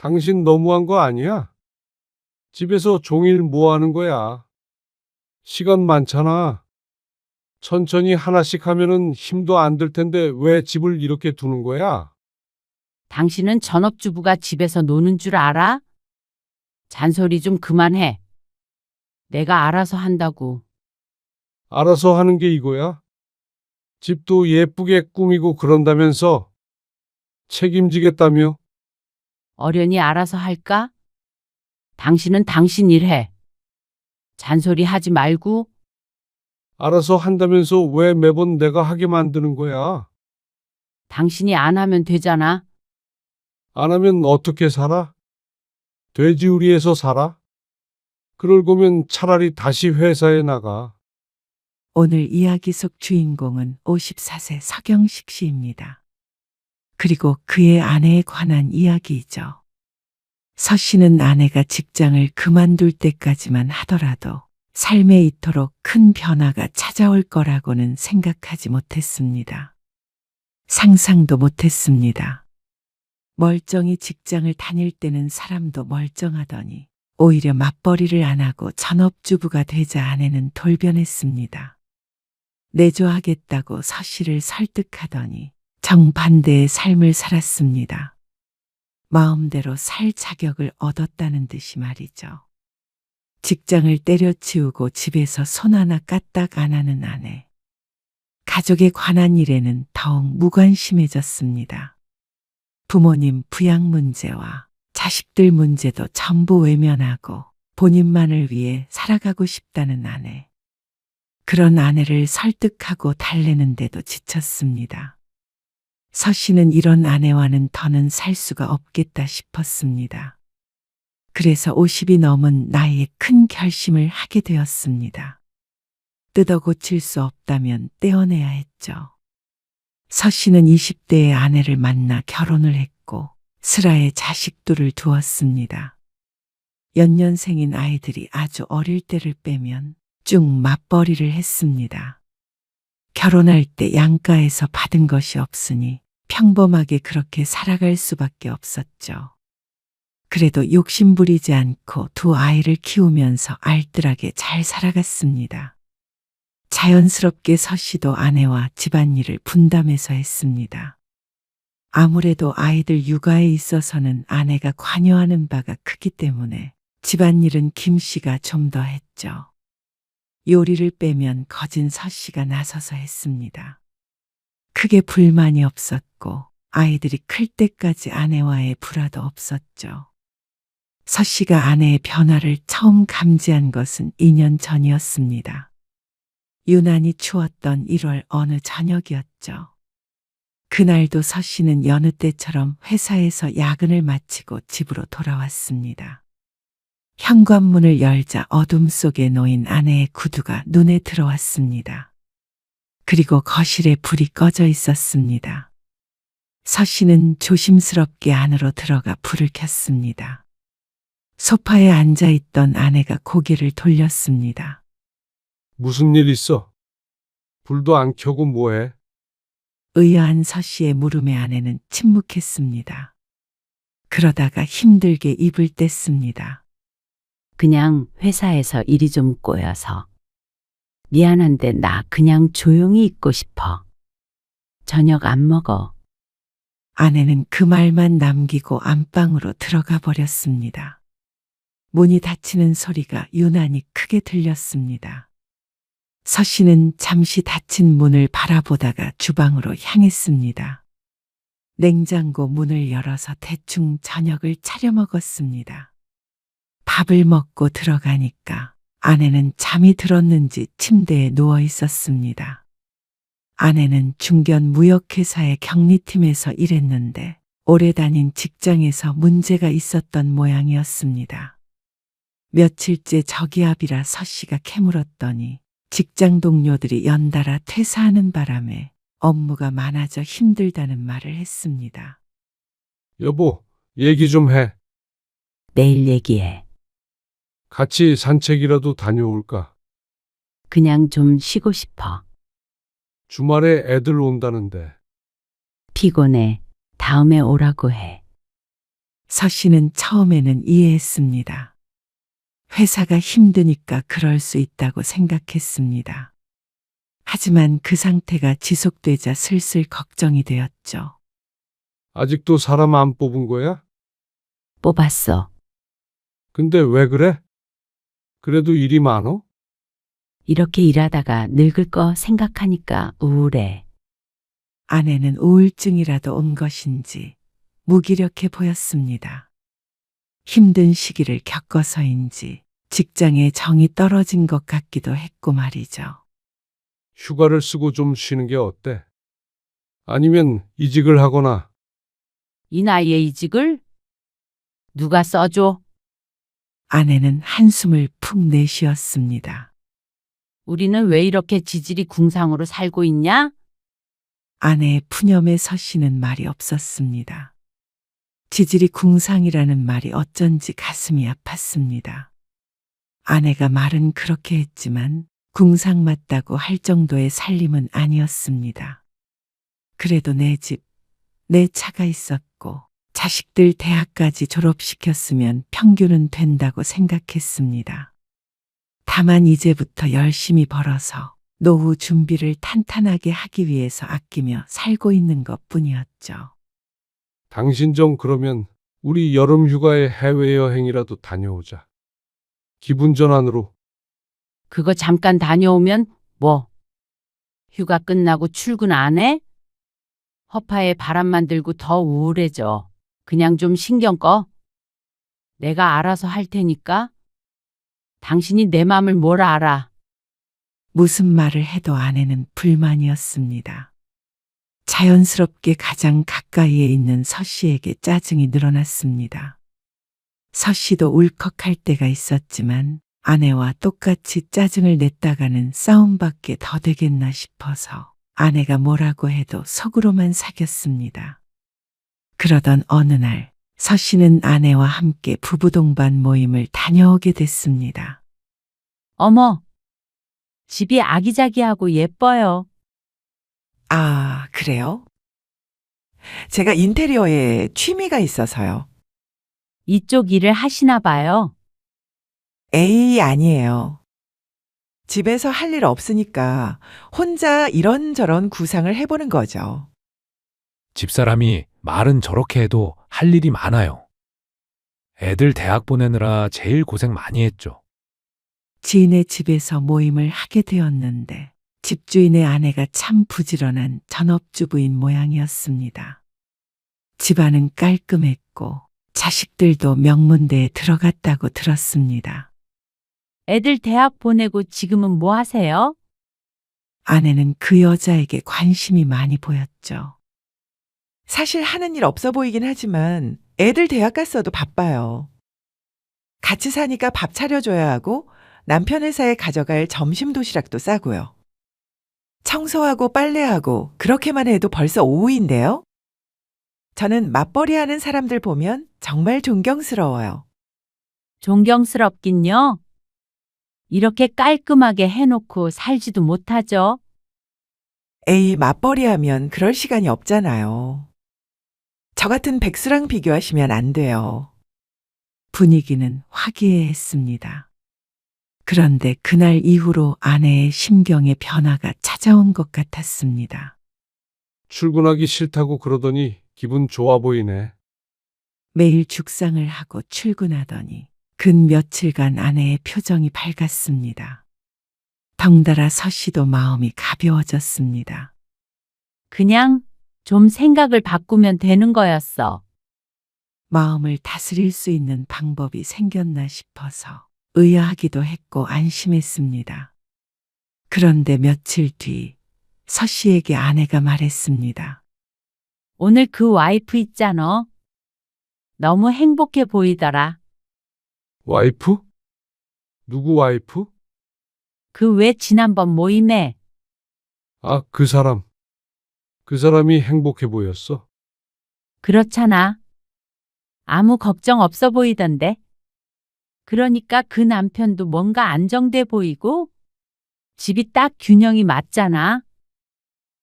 당신 너무한 거 아니야? 집에서 종일 뭐 하는 거야? 시간 많잖아. 천천히 하나씩 하면은 힘도 안 들 텐데 왜 집을 이렇게 두는 거야? 당신은 전업주부가 집에서 노는 줄 알아? 잔소리 좀 그만해. 내가 알아서 한다고. 알아서 하는 게 이거야? 집도 예쁘게 꾸미고 그런다면서 책임지겠다며? 어련히 알아서 할까? 당신은 당신 일해. 잔소리 하지 말고. 알아서 한다면서 왜 매번 내가 하게 만드는 거야? 당신이 안 하면 되잖아. 안 하면 어떻게 살아? 돼지우리에서 살아? 그럴 거면 차라리 다시 회사에 나가. 오늘 이야기 속 주인공은 54세 서경식 씨입니다. 그리고 그의 아내에 관한 이야기이죠. 서 씨는 아내가 직장을 그만둘 때까지만 하더라도 삶에 이토록 큰 변화가 찾아올 거라고는 생각하지 못했습니다. 상상도 못했습니다. 멀쩡히 직장을 다닐 때는 사람도 멀쩡하더니 오히려 맞벌이를 안 하고 전업주부가 되자 아내는 돌변했습니다. 내조하겠다고 서 씨를 설득하더니 정반대의 삶을 살았습니다. 마음대로 살 자격을 얻었다는 듯이 말이죠. 직장을 때려치우고 집에서 손 하나 까딱 안 하는 아내. 가족에 관한 일에는 더욱 무관심해졌습니다. 부모님 부양 문제와 자식들 문제도 전부 외면하고 본인만을 위해 살아가고 싶다는 아내. 그런 아내를 설득하고 달래는데도 지쳤습니다. 서 씨는 이런 아내와는 더는 살 수가 없겠다 싶었습니다. 그래서 50이 넘은 나이에 큰 결심을 하게 되었습니다. 뜯어 고칠 수 없다면 떼어내야 했죠. 서 씨는 20대의 아내를 만나 결혼을 했고 슬하에 자식들을 두었습니다. 연년생인 아이들이 아주 어릴 때를 빼면 쭉 맞벌이를 했습니다. 결혼할 때 양가에서 받은 것이 없으니 평범하게 그렇게 살아갈 수밖에 없었죠. 그래도 욕심부리지 않고 두 아이를 키우면서 알뜰하게 잘 살아갔습니다. 자연스럽게 서 씨도 아내와 집안일을 분담해서 했습니다. 아무래도 아이들 육아에 있어서는 아내가 관여하는 바가 크기 때문에 집안일은 김 씨가 좀 더 했죠. 요리를 빼면 거진 서 씨가 나서서 했습니다. 크게 불만이 없었고 아이들이 클 때까지 아내와의 불화도 없었죠. 서 씨가 아내의 변화를 처음 감지한 것은 2년 전이었습니다. 유난히 추웠던 1월 어느 저녁이었죠. 그날도 서 씨는 여느 때처럼 회사에서 야근을 마치고 집으로 돌아왔습니다. 현관문을 열자 어둠 속에 놓인 아내의 구두가 눈에 들어왔습니다. 그리고 거실에 불이 꺼져 있었습니다. 서 씨는 조심스럽게 안으로 들어가 불을 켰습니다. 소파에 앉아 있던 아내가 고개를 돌렸습니다. 무슨 일 있어? 불도 안 켜고 뭐해? 의아한 서 씨의 물음에 아내는 침묵했습니다. 그러다가 힘들게 입을 뗐습니다. 그냥 회사에서 일이 좀 꼬여서. 미안한데 나 그냥 조용히 있고 싶어. 저녁 안 먹어. 아내는 그 말만 남기고 안방으로 들어가 버렸습니다. 문이 닫히는 소리가 유난히 크게 들렸습니다. 서 씨는 잠시 닫힌 문을 바라보다가 주방으로 향했습니다. 냉장고 문을 열어서 대충 저녁을 차려 먹었습니다. 밥을 먹고 들어가니까 아내는 잠이 들었는지 침대에 누워 있었습니다. 아내는 중견 무역회사의 경리팀에서 일했는데 오래 다닌 직장에서 문제가 있었던 모양이었습니다. 며칠째 저기압이라 서 씨가 캐물었더니 직장 동료들이 연달아 퇴사하는 바람에 업무가 많아져 힘들다는 말을 했습니다. 여보, 얘기 좀 해. 내일 얘기해. 같이 산책이라도 다녀올까? 그냥 좀 쉬고 싶어. 주말에 애들 온다는데. 피곤해. 다음에 오라고 해. 서 씨는 처음에는 이해했습니다. 회사가 힘드니까 그럴 수 있다고 생각했습니다. 하지만 그 상태가 지속되자 슬슬 걱정이 되었죠. 아직도 사람 안 뽑은 거야? 뽑았어. 근데 왜 그래? 그래도 일이 많어? 이렇게 일하다가 늙을 거 생각하니까 우울해. 아내는 우울증이라도 온 것인지 무기력해 보였습니다. 힘든 시기를 겪어서인지 직장에 정이 떨어진 것 같기도 했고 말이죠. 휴가를 쓰고 좀 쉬는 게 어때? 아니면 이직을 하거나 이 나이에 이직을? 누가 써줘? 아내는 한숨을 푹 내쉬었습니다. 우리는 왜 이렇게 지질이 궁상으로 살고 있냐? 아내의 푸념에 서 씨는 말이 없었습니다. 지질이 궁상이라는 말이 어쩐지 가슴이 아팠습니다. 아내가 말은 그렇게 했지만 궁상 맞다고 할 정도의 살림은 아니었습니다. 그래도 내 집, 내 차가 있었고 자식들 대학까지 졸업시켰으면 평균은 된다고 생각했습니다. 다만 이제부터 열심히 벌어서 노후 준비를 탄탄하게 하기 위해서 아끼며 살고 있는 것뿐이었죠. 당신 좀 그러면 우리 여름 휴가에 해외여행이라도 다녀오자. 기분 전환으로. 그거 잠깐 다녀오면 뭐? 휴가 끝나고 출근 안 해? 허파에 바람만 들고 더 우울해져. 그냥 좀 신경 꺼. 내가 알아서 할 테니까. 당신이 내 맘을 뭘 알아. 무슨 말을 해도 아내는 불만이었습니다. 자연스럽게 가장 가까이에 있는 서 씨에게 짜증이 늘어났습니다. 서 씨도 울컥할 때가 있었지만 아내와 똑같이 짜증을 냈다가는 싸움밖에 더 되겠나 싶어서 아내가 뭐라고 해도 속으로만 사겼습니다. 그러던 어느 날 서 씨는 아내와 함께 부부 동반 모임을 다녀오게 됐습니다. 어머, 집이 아기자기하고 예뻐요. 아, 그래요? 제가 인테리어에 취미가 있어서요. 이쪽 일을 하시나 봐요. 에이, 아니에요. 집에서 할 일 없으니까 혼자 이런저런 구상을 해보는 거죠. 집사람이 말은 저렇게 해도 할 일이 많아요. 애들 대학 보내느라 제일 고생 많이 했죠. 지인의 집에서 모임을 하게 되었는데 집주인의 아내가 참 부지런한 전업주부인 모양이었습니다. 집안은 깔끔했고 자식들도 명문대에 들어갔다고 들었습니다. 애들 대학 보내고 지금은 뭐 하세요? 아내는 그 여자에게 관심이 많이 보였죠. 사실 하는 일 없어 보이긴 하지만 애들 대학 갔어도 바빠요. 같이 사니까 밥 차려줘야 하고 남편 회사에 가져갈 점심 도시락도 싸고요. 청소하고 빨래하고 그렇게만 해도 벌써 오후인데요. 저는 맞벌이 하는 사람들 보면 정말 존경스러워요. 존경스럽긴요. 이렇게 깔끔하게 해놓고 살지도 못하죠. 에이, 맞벌이 하면 그럴 시간이 없잖아요. 저 같은 백수랑 비교하시면 안 돼요. 분위기는 화기애애했습니다. 그런데 그날 이후로 아내의 심경에 변화가 찾아온 것 같았습니다. 출근하기 싫다고 그러더니 기분 좋아 보이네. 매일 죽상을 하고 출근하더니 근 며칠간 아내의 표정이 밝았습니다. 덩달아 서 씨도 마음이 가벼워졌습니다. 그냥 좀 생각을 바꾸면 되는 거였어. 마음을 다스릴 수 있는 방법이 생겼나 싶어서 의아하기도 했고 안심했습니다. 그런데 며칠 뒤 서 씨에게 아내가 말했습니다. 오늘 그 와이프 있잖아. 너무 행복해 보이더라. 와이프? 누구 와이프? 그 왜 지난번 모임에 아, 그 사람. 그 사람이 행복해 보였어. 그렇잖아. 아무 걱정 없어 보이던데. 그러니까 그 남편도 뭔가 안정돼 보이고 집이 딱 균형이 맞잖아.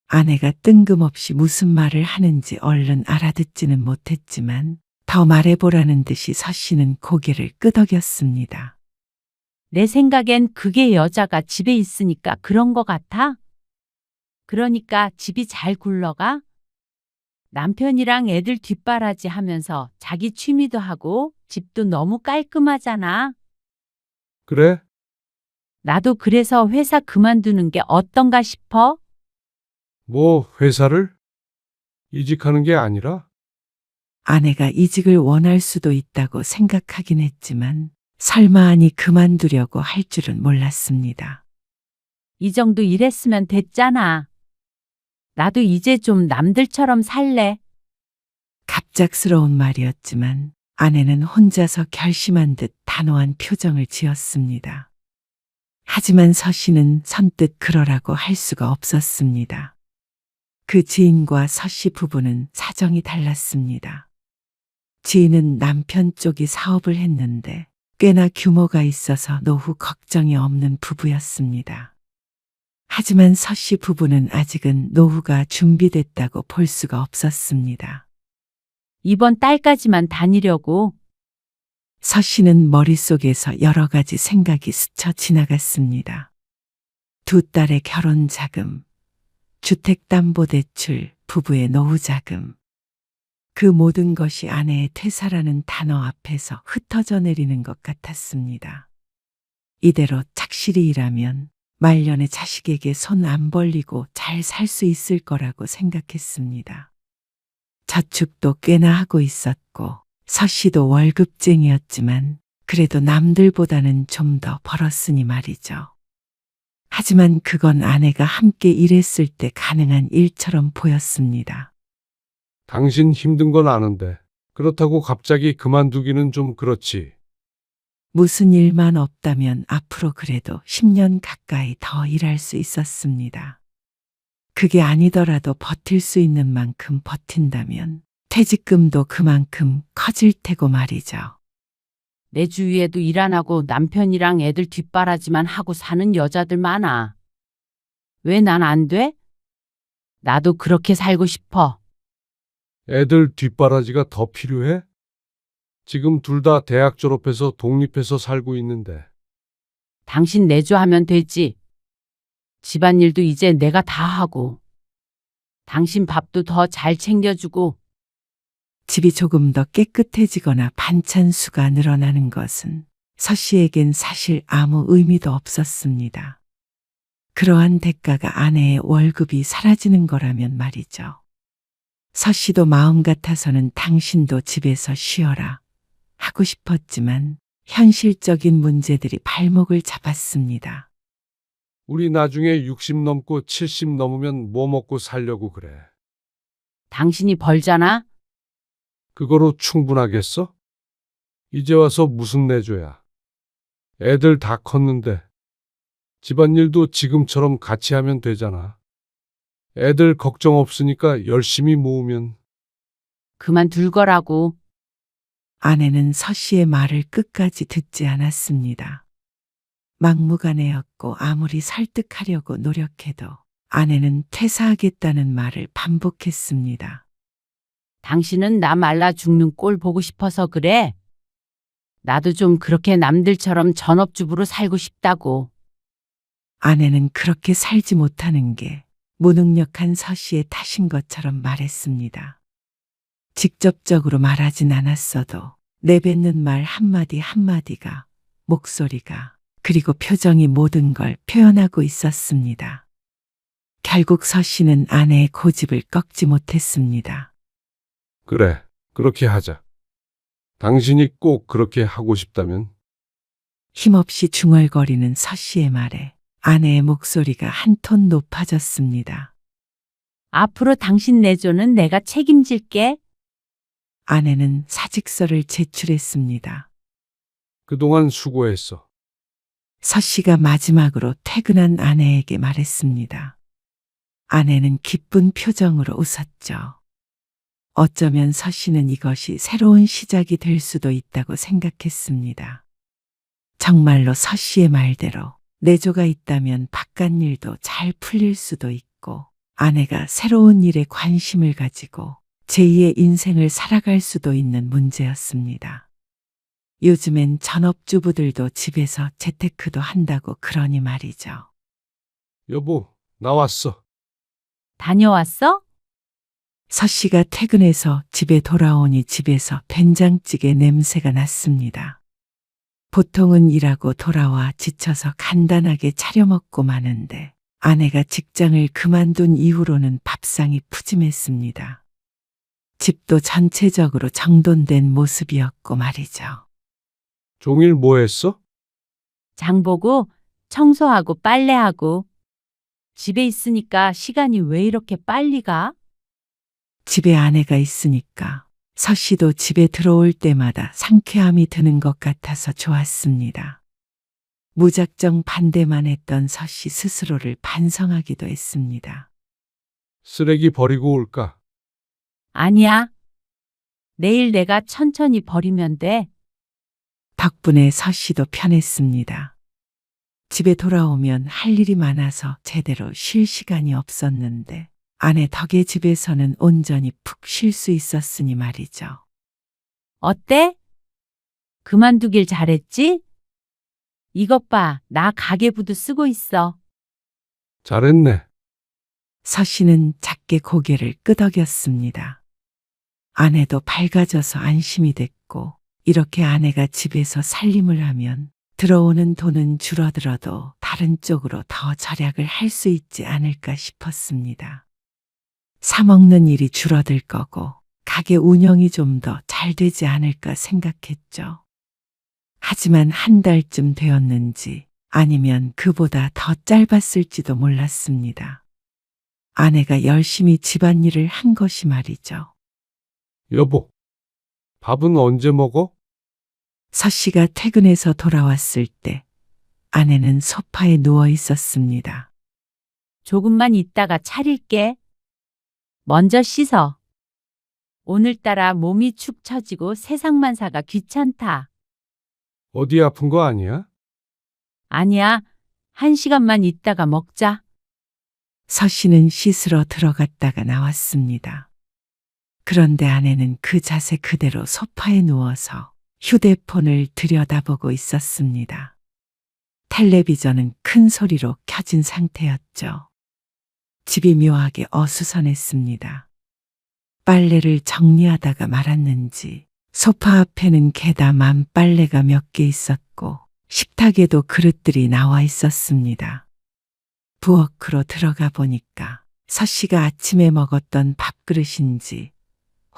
아내가 뜬금없이 무슨 말을 하는지 얼른 알아듣지는 못했지만 더 말해보라는 듯이 서 씨는 고개를 끄덕였습니다. 내 생각엔 그게 여자가 집에 있으니까 그런 거 같아? 그러니까 집이 잘 굴러가? 남편이랑 애들 뒷바라지 하면서 자기 취미도 하고 집도 너무 깔끔하잖아. 그래? 나도 그래서 회사 그만두는 게 어떤가 싶어? 뭐 회사를? 이직하는 게 아니라? 아내가 이직을 원할 수도 있다고 생각하긴 했지만 설마 하니 그만두려고 할 줄은 몰랐습니다. 이 정도 일했으면 됐잖아. 나도 이제 좀 남들처럼 살래. 갑작스러운 말이었지만 아내는 혼자서 결심한 듯 단호한 표정을 지었습니다. 하지만 서 씨는 선뜻 그러라고 할 수가 없었습니다. 그 지인과 서 씨 부부는 사정이 달랐습니다. 지인은 남편 쪽이 사업을 했는데 꽤나 규모가 있어서 노후 걱정이 없는 부부였습니다. 하지만 서 씨 부부는 아직은 노후가 준비됐다고 볼 수가 없었습니다. 이번 달까지만 다니려고. 서 씨는 머릿속에서 여러 가지 생각이 스쳐 지나갔습니다. 두 딸의 결혼 자금, 주택담보대출, 부부의 노후 자금. 그 모든 것이 아내의 퇴사라는 단어 앞에서 흩어져 내리는 것 같았습니다. 이대로 착실히 일하면 말년에 자식에게 손 안 벌리고 잘 살 수 있을 거라고 생각했습니다. 저축도 꽤나 하고 있었고 서 씨도 월급쟁이였지만 그래도 남들보다는 좀 더 벌었으니 말이죠. 하지만 그건 아내가 함께 일했을 때 가능한 일처럼 보였습니다. 당신 힘든 건 아는데 그렇다고 갑자기 그만두기는 좀 그렇지. 무슨 일만 없다면 앞으로 그래도 10년 가까이 더 일할 수 있었습니다. 그게 아니더라도 버틸 수 있는 만큼 버틴다면 퇴직금도 그만큼 커질 테고 말이죠. 내 주위에도 일 안 하고 남편이랑 애들 뒷바라지만 하고 사는 여자들 많아. 왜 난 안 돼? 나도 그렇게 살고 싶어. 애들 뒷바라지가 더 필요해? 지금 둘 다 대학 졸업해서 독립해서 살고 있는데. 당신 내조하면 되지. 집안일도 이제 내가 다 하고. 당신 밥도 더 잘 챙겨주고. 집이 조금 더 깨끗해지거나 반찬 수가 늘어나는 것은 서 씨에겐 사실 아무 의미도 없었습니다. 그러한 대가가 아내의 월급이 사라지는 거라면 말이죠. 서 씨도 마음 같아서는 당신도 집에서 쉬어라 하고 싶었지만 현실적인 문제들이 발목을 잡았습니다. 우리 나중에 60 넘고 70 넘으면 뭐 먹고 살려고 그래. 당신이 벌잖아? 그거로 충분하겠어? 이제 와서 무슨 내조야. 애들 다 컸는데. 집안일도 지금처럼 같이 하면 되잖아. 애들 걱정 없으니까 열심히 모으면. 그만둘 거라고. 아내는 서 씨의 말을 끝까지 듣지 않았습니다. 막무가내였고 아무리 설득하려고 노력해도 아내는 퇴사하겠다는 말을 반복했습니다. 당신은 나 말라 죽는 꼴 보고 싶어서 그래. 나도 좀 그렇게 남들처럼 전업주부로 살고 싶다고. 아내는 그렇게 살지 못하는 게 무능력한 서 씨의 탓인 것처럼 말했습니다. 직접적으로 말하진 않았어도 내뱉는 말 한마디 한마디가, 목소리가, 그리고 표정이 모든 걸 표현하고 있었습니다. 결국 서 씨는 아내의 고집을 꺾지 못했습니다. 그래, 그렇게 하자. 당신이 꼭 그렇게 하고 싶다면. 힘없이 중얼거리는 서 씨의 말에 아내의 목소리가 한 톤 높아졌습니다. 앞으로 당신 내조는 내가 책임질게. 아내는 사직서를 제출했습니다. 그동안 수고했어. 서 씨가 마지막으로 퇴근한 아내에게 말했습니다. 아내는 기쁜 표정으로 웃었죠. 어쩌면 서 씨는 이것이 새로운 시작이 될 수도 있다고 생각했습니다. 정말로 서 씨의 말대로 내조가 있다면 바깥일도 잘 풀릴 수도 있고 아내가 새로운 일에 관심을 가지고 제2의 인생을 살아갈 수도 있는 문제였습니다. 요즘엔 전업주부들도 집에서 재테크도 한다고 그러니 말이죠. 여보, 나왔어. 다녀왔어? 서 씨가 퇴근해서 집에 돌아오니 집에서 된장찌개 냄새가 났습니다. 보통은 일하고 돌아와 지쳐서 간단하게 차려 먹고 마는데 아내가 직장을 그만둔 이후로는 밥상이 푸짐했습니다. 집도 전체적으로 정돈된 모습이었고 말이죠. 종일 뭐 했어? 장 보고 청소하고 빨래하고. 집에 있으니까 시간이 왜 이렇게 빨리 가? 집에 아내가 있으니까 서 씨도 집에 들어올 때마다 상쾌함이 드는 것 같아서 좋았습니다. 무작정 반대만 했던 서 씨 스스로를 반성하기도 했습니다. 쓰레기 버리고 올까? 아니야. 내일 내가 천천히 버리면 돼. 덕분에 서 씨도 편했습니다. 집에 돌아오면 할 일이 많아서 제대로 쉴 시간이 없었는데 아내 덕에 집에서는 온전히 푹 쉴 수 있었으니 말이죠. 어때? 그만두길 잘했지? 이것 봐, 나 가계부도 쓰고 있어. 잘했네. 서 씨는 작게 고개를 끄덕였습니다. 아내도 밝아져서 안심이 됐고 이렇게 아내가 집에서 살림을 하면 들어오는 돈은 줄어들어도 다른 쪽으로 더 절약을 할 수 있지 않을까 싶었습니다. 사 먹는 일이 줄어들 거고 가게 운영이 좀 더 잘 되지 않을까 생각했죠. 하지만 한 달쯤 되었는지 아니면 그보다 더 짧았을지도 몰랐습니다. 아내가 열심히 집안일을 한 것이 말이죠. 여보, 밥은 언제 먹어? 서 씨가 퇴근해서 돌아왔을 때 아내는 소파에 누워 있었습니다. 조금만 있다가 차릴게. 먼저 씻어. 오늘따라 몸이 축 처지고 세상만사가 귀찮다. 어디 아픈 거 아니야? 아니야. 1시간만 있다가 먹자. 서 씨는 씻으러 들어갔다가 나왔습니다. 그런데 아내는 그 자세 그대로 소파에 누워서 휴대폰을 들여다보고 있었습니다. 텔레비전은 큰 소리로 켜진 상태였죠. 집이 묘하게 어수선했습니다. 빨래를 정리하다가 말았는지 소파 앞에는 개다만 빨래가 몇 개 있었고 식탁에도 그릇들이 나와 있었습니다. 부엌으로 들어가 보니까 서 씨가 아침에 먹었던 밥그릇인지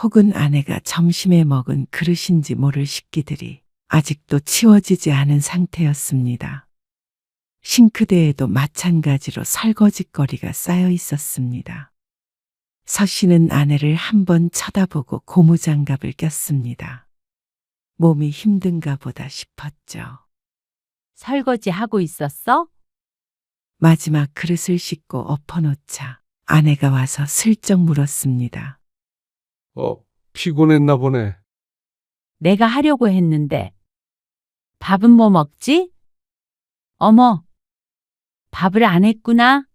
혹은 아내가 점심에 먹은 그릇인지 모를 식기들이 아직도 치워지지 않은 상태였습니다. 싱크대에도 마찬가지로 설거지거리가 쌓여 있었습니다. 서 씨는 아내를 한번 쳐다보고 고무장갑을 꼈습니다. 몸이 힘든가 보다 싶었죠. 설거지 하고 있었어? 마지막 그릇을 씻고 엎어놓자 아내가 와서 슬쩍 물었습니다. 피곤했나 보네. 내가 하려고 했는데. 밥은 뭐 먹지? 어머, 밥을 안 했구나.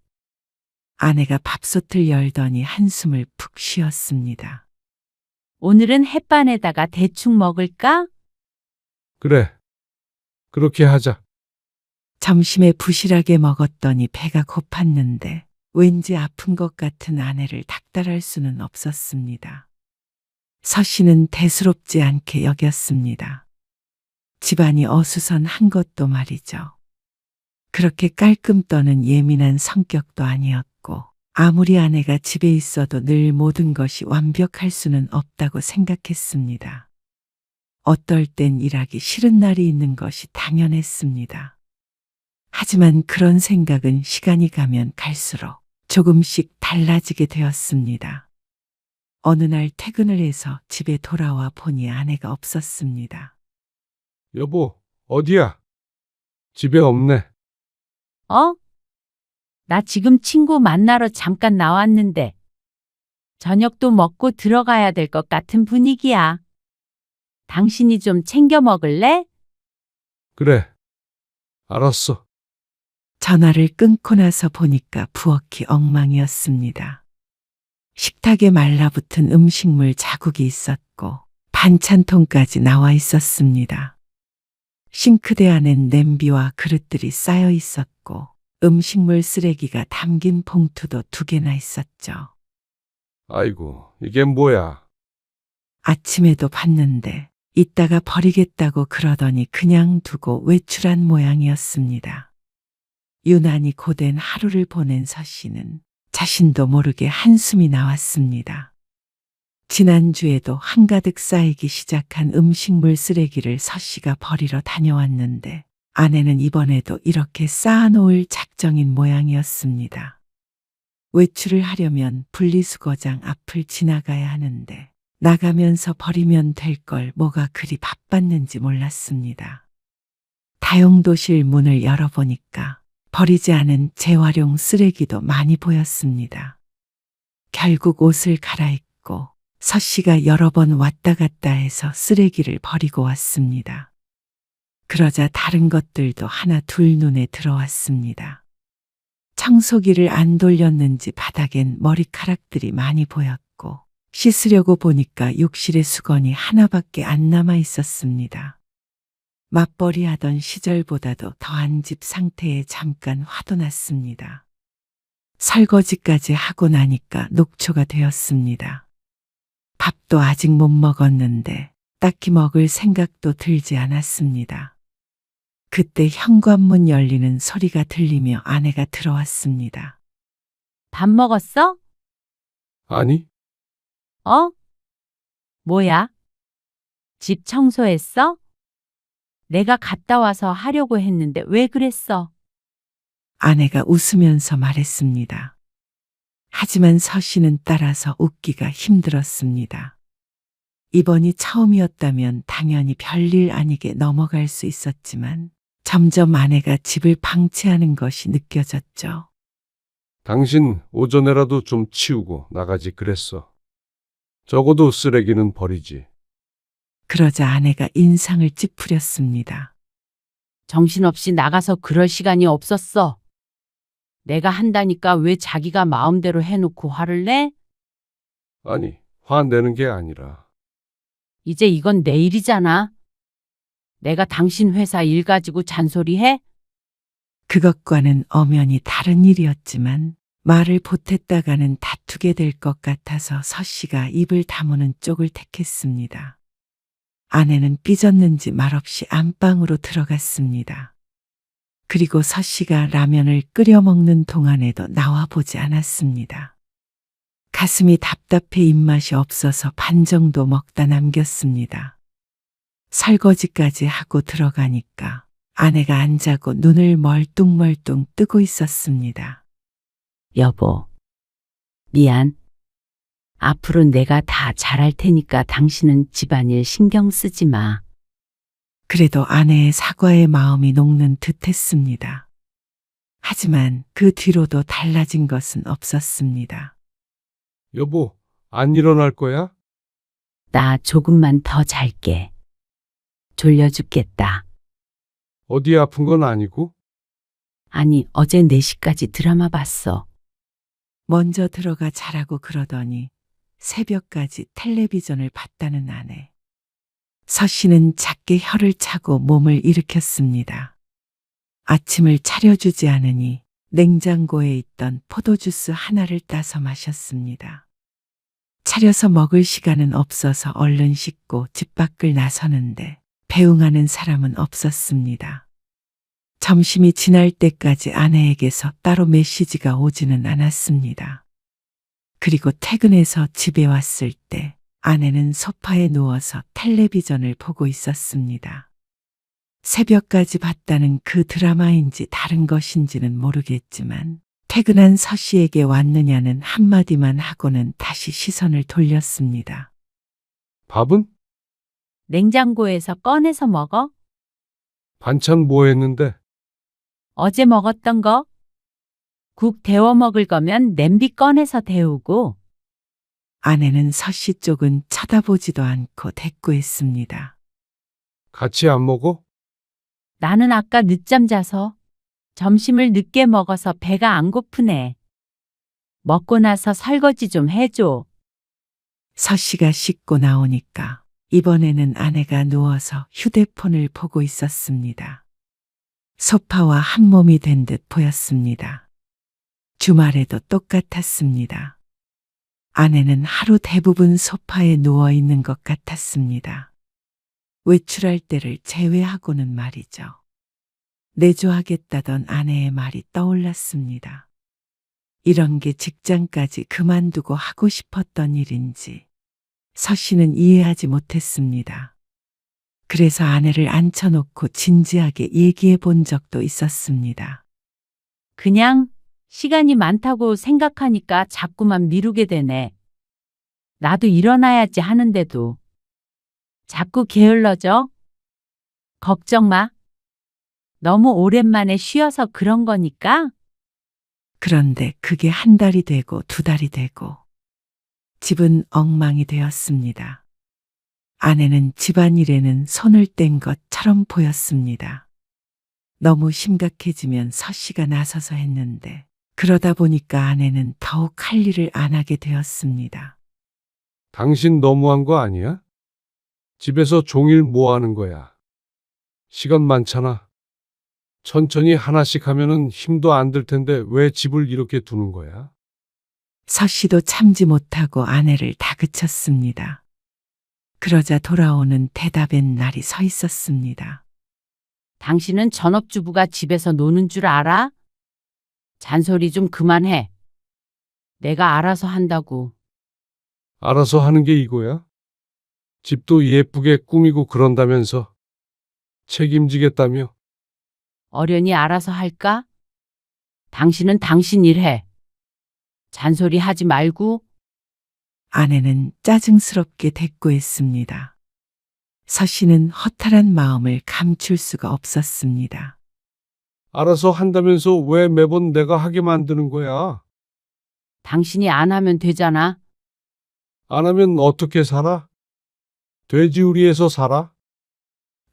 아내가 밥솥을 열더니 한숨을 푹 쉬었습니다. 오늘은 햇반에다가 대충 먹을까? 그래. 그렇게 하자. 점심에 부실하게 먹었더니 배가 고팠는데 왠지 아픈 것 같은 아내를 닥달할 수는 없었습니다. 서 씨는 대수롭지 않게 여겼습니다. 집안이 어수선한 것도 말이죠. 그렇게 깔끔 떠는 예민한 성격도 아니었고 아무리 아내가 집에 있어도 늘 모든 것이 완벽할 수는 없다고 생각했습니다. 어떨 땐 일하기 싫은 날이 있는 것이 당연했습니다. 하지만 그런 생각은 시간이 가면 갈수록 조금씩 달라지게 되었습니다. 어느 날 퇴근을 해서 집에 돌아와 보니 아내가 없었습니다. 여보, 어디야? 집에 없네. 어? 나 지금 친구 만나러 잠깐 나왔는데. 저녁도 먹고 들어가야 될 것 같은 분위기야. 당신이 좀 챙겨 먹을래? 그래. 알았어. 전화를 끊고 나서 보니까 부엌이 엉망이었습니다. 식탁에 말라붙은 음식물 자국이 있었고 반찬통까지 나와 있었습니다. 싱크대 안엔 냄비와 그릇들이 쌓여 있었고 음식물 쓰레기가 담긴 봉투도 2개나 있었죠. 아이고, 이게 뭐야? 아침에도 봤는데 이따가 버리겠다고 그러더니 그냥 두고 외출한 모양이었습니다. 유난히 고된 하루를 보낸 서 씨는 자신도 모르게 한숨이 나왔습니다. 지난주에도 한가득 쌓이기 시작한 음식물 쓰레기를 서 씨가 버리러 다녀왔는데 아내는 이번에도 이렇게 쌓아놓을 작정인 모양이었습니다. 외출을 하려면 분리수거장 앞을 지나가야 하는데 나가면서 버리면 될 걸 뭐가 그리 바빴는지 몰랐습니다. 다용도실 문을 열어보니까 버리지 않은 재활용 쓰레기도 많이 보였습니다. 결국 옷을 갈아입고 서 씨가 여러 번 왔다 갔다 해서 쓰레기를 버리고 왔습니다. 그러자 다른 것들도 하나 둘 눈에 들어왔습니다. 청소기를 안 돌렸는지 바닥엔 머리카락들이 많이 보였고 씻으려고 보니까 욕실에 수건이 하나밖에 안 남아 있었습니다. 맞벌이 하던 시절보다도 더한 집 상태에 잠깐 화도 났습니다. 설거지까지 하고 나니까 녹초가 되었습니다. 밥도 아직 못 먹었는데 딱히 먹을 생각도 들지 않았습니다. 그때 현관문 열리는 소리가 들리며 아내가 들어왔습니다. 밥 먹었어? 아니, 어? 뭐야? 집 청소했어? 내가 갔다 와서 하려고 했는데 왜 그랬어? 아내가 웃으면서 말했습니다. 하지만 서 씨는 따라서 웃기가 힘들었습니다. 이번이 처음이었다면 당연히 별일 아니게 넘어갈 수 있었지만 점점 아내가 집을 방치하는 것이 느껴졌죠. 당신 오전에라도 좀 치우고 나가지 그랬어. 적어도 쓰레기는 버리지. 그러자 아내가 인상을 찌푸렸습니다. 정신없이 나가서 그럴 시간이 없었어. 내가 한다니까 왜 자기가 마음대로 해놓고 화를 내? 아니, 화내는 게 아니라. 이제 이건 내 일이잖아. 내가 당신 회사 일 가지고 잔소리해? 그것과는 엄연히 다른 일이었지만 말을 보탰다가는 다투게 될 것 같아서 서 씨가 입을 다무는 쪽을 택했습니다. 아내는 삐졌는지 말없이 안방으로 들어갔습니다. 그리고 서 씨가 라면을 끓여 먹는 동안에도 나와 보지 않았습니다. 가슴이 답답해 입맛이 없어서 반 정도 먹다 남겼습니다. 설거지까지 하고 들어가니까 아내가 안 자고 눈을 멀뚱멀뚱 뜨고 있었습니다. 여보, 미안. 앞으로 내가 다 잘할 테니까 당신은 집안일 신경 쓰지 마. 그래도 아내의 사과의 마음이 녹는 듯 했습니다. 하지만 그 뒤로도 달라진 것은 없었습니다. 여보, 안 일어날 거야? 나 조금만 더 잘게. 졸려 죽겠다. 어디 아픈 건 아니고? 아니, 어제 4시까지 드라마 봤어. 먼저 들어가 자라고 그러더니 새벽까지 텔레비전을 봤다는 아내. 서 씨는 작게 혀를 차고 몸을 일으켰습니다. 아침을 차려주지 않으니 냉장고에 있던 포도주스 하나를 따서 마셨습니다. 차려서 먹을 시간은 없어서 얼른 씻고 집 밖을 나서는데 배웅하는 사람은 없었습니다. 점심이 지날 때까지 아내에게서 따로 메시지가 오지는 않았습니다. 그리고 퇴근해서 집에 왔을 때 아내는 소파에 누워서 텔레비전을 보고 있었습니다. 새벽까지 봤다는 그 드라마인지 다른 것인지는 모르겠지만 퇴근한 서 씨에게 왔느냐는 한마디만 하고는 다시 시선을 돌렸습니다. 밥은? 냉장고에서 꺼내서 먹어? 반찬 뭐 했는데? 어제 먹었던 거? 국 데워 먹을 거면 냄비 꺼내서 데우고. 아내는 서 씨 쪽은 쳐다보지도 않고 대꾸했습니다. 같이 안 먹어? 나는 아까 늦잠 자서 점심을 늦게 먹어서 배가 안 고프네. 먹고 나서 설거지 좀 해줘. 서 씨가 씻고 나오니까 이번에는 아내가 누워서 휴대폰을 보고 있었습니다. 소파와 한 몸이 된 듯 보였습니다. 주말에도 똑같았습니다. 아내는 하루 대부분 소파에 누워 있는 것 같았습니다. 외출할 때를 제외하고는 말이죠. 내조하겠다던 아내의 말이 떠올랐습니다. 이런 게 직장까지 그만두고 하고 싶었던 일인지 서 씨는 이해하지 못했습니다. 그래서 아내를 앉혀놓고 진지하게 얘기해 본 적도 있었습니다. 그냥 시간이 많다고 생각하니까 자꾸만 미루게 되네. 나도 일어나야지 하는데도 자꾸 게을러져? 걱정 마. 너무 오랜만에 쉬어서 그런 거니까. 그런데 그게 한 달이 되고 두 달이 되고 집은 엉망이 되었습니다. 아내는 집안일에는 손을 뗀 것처럼 보였습니다. 너무 심각해지면 서 씨가 나서서 했는데 그러다 보니까 아내는 더욱 할 일을 안 하게 되었습니다. 당신 너무한 거 아니야? 집에서 종일 뭐 하는 거야? 시간 많잖아. 천천히 하나씩 하면은 힘도 안 들 텐데 왜 집을 이렇게 두는 거야? 서 씨도 참지 못하고 아내를 다그쳤습니다. 그러자 돌아오는 대답엔 날이 서 있었습니다. 당신은 전업주부가 집에서 노는 줄 알아? 잔소리 좀 그만해. 내가 알아서 한다고. 알아서 하는 게 이거야? 집도 예쁘게 꾸미고 그런다면서 책임지겠다며? 어련히 알아서 할까? 당신은 당신 일해. 잔소리 하지 말고. 아내는 짜증스럽게 대꾸했습니다. 서 씨는 허탈한 마음을 감출 수가 없었습니다. 알아서 한다면서 왜 매번 내가 하게 만드는 거야? 당신이 안 하면 되잖아. 안 하면 어떻게 살아? 돼지우리에서 살아?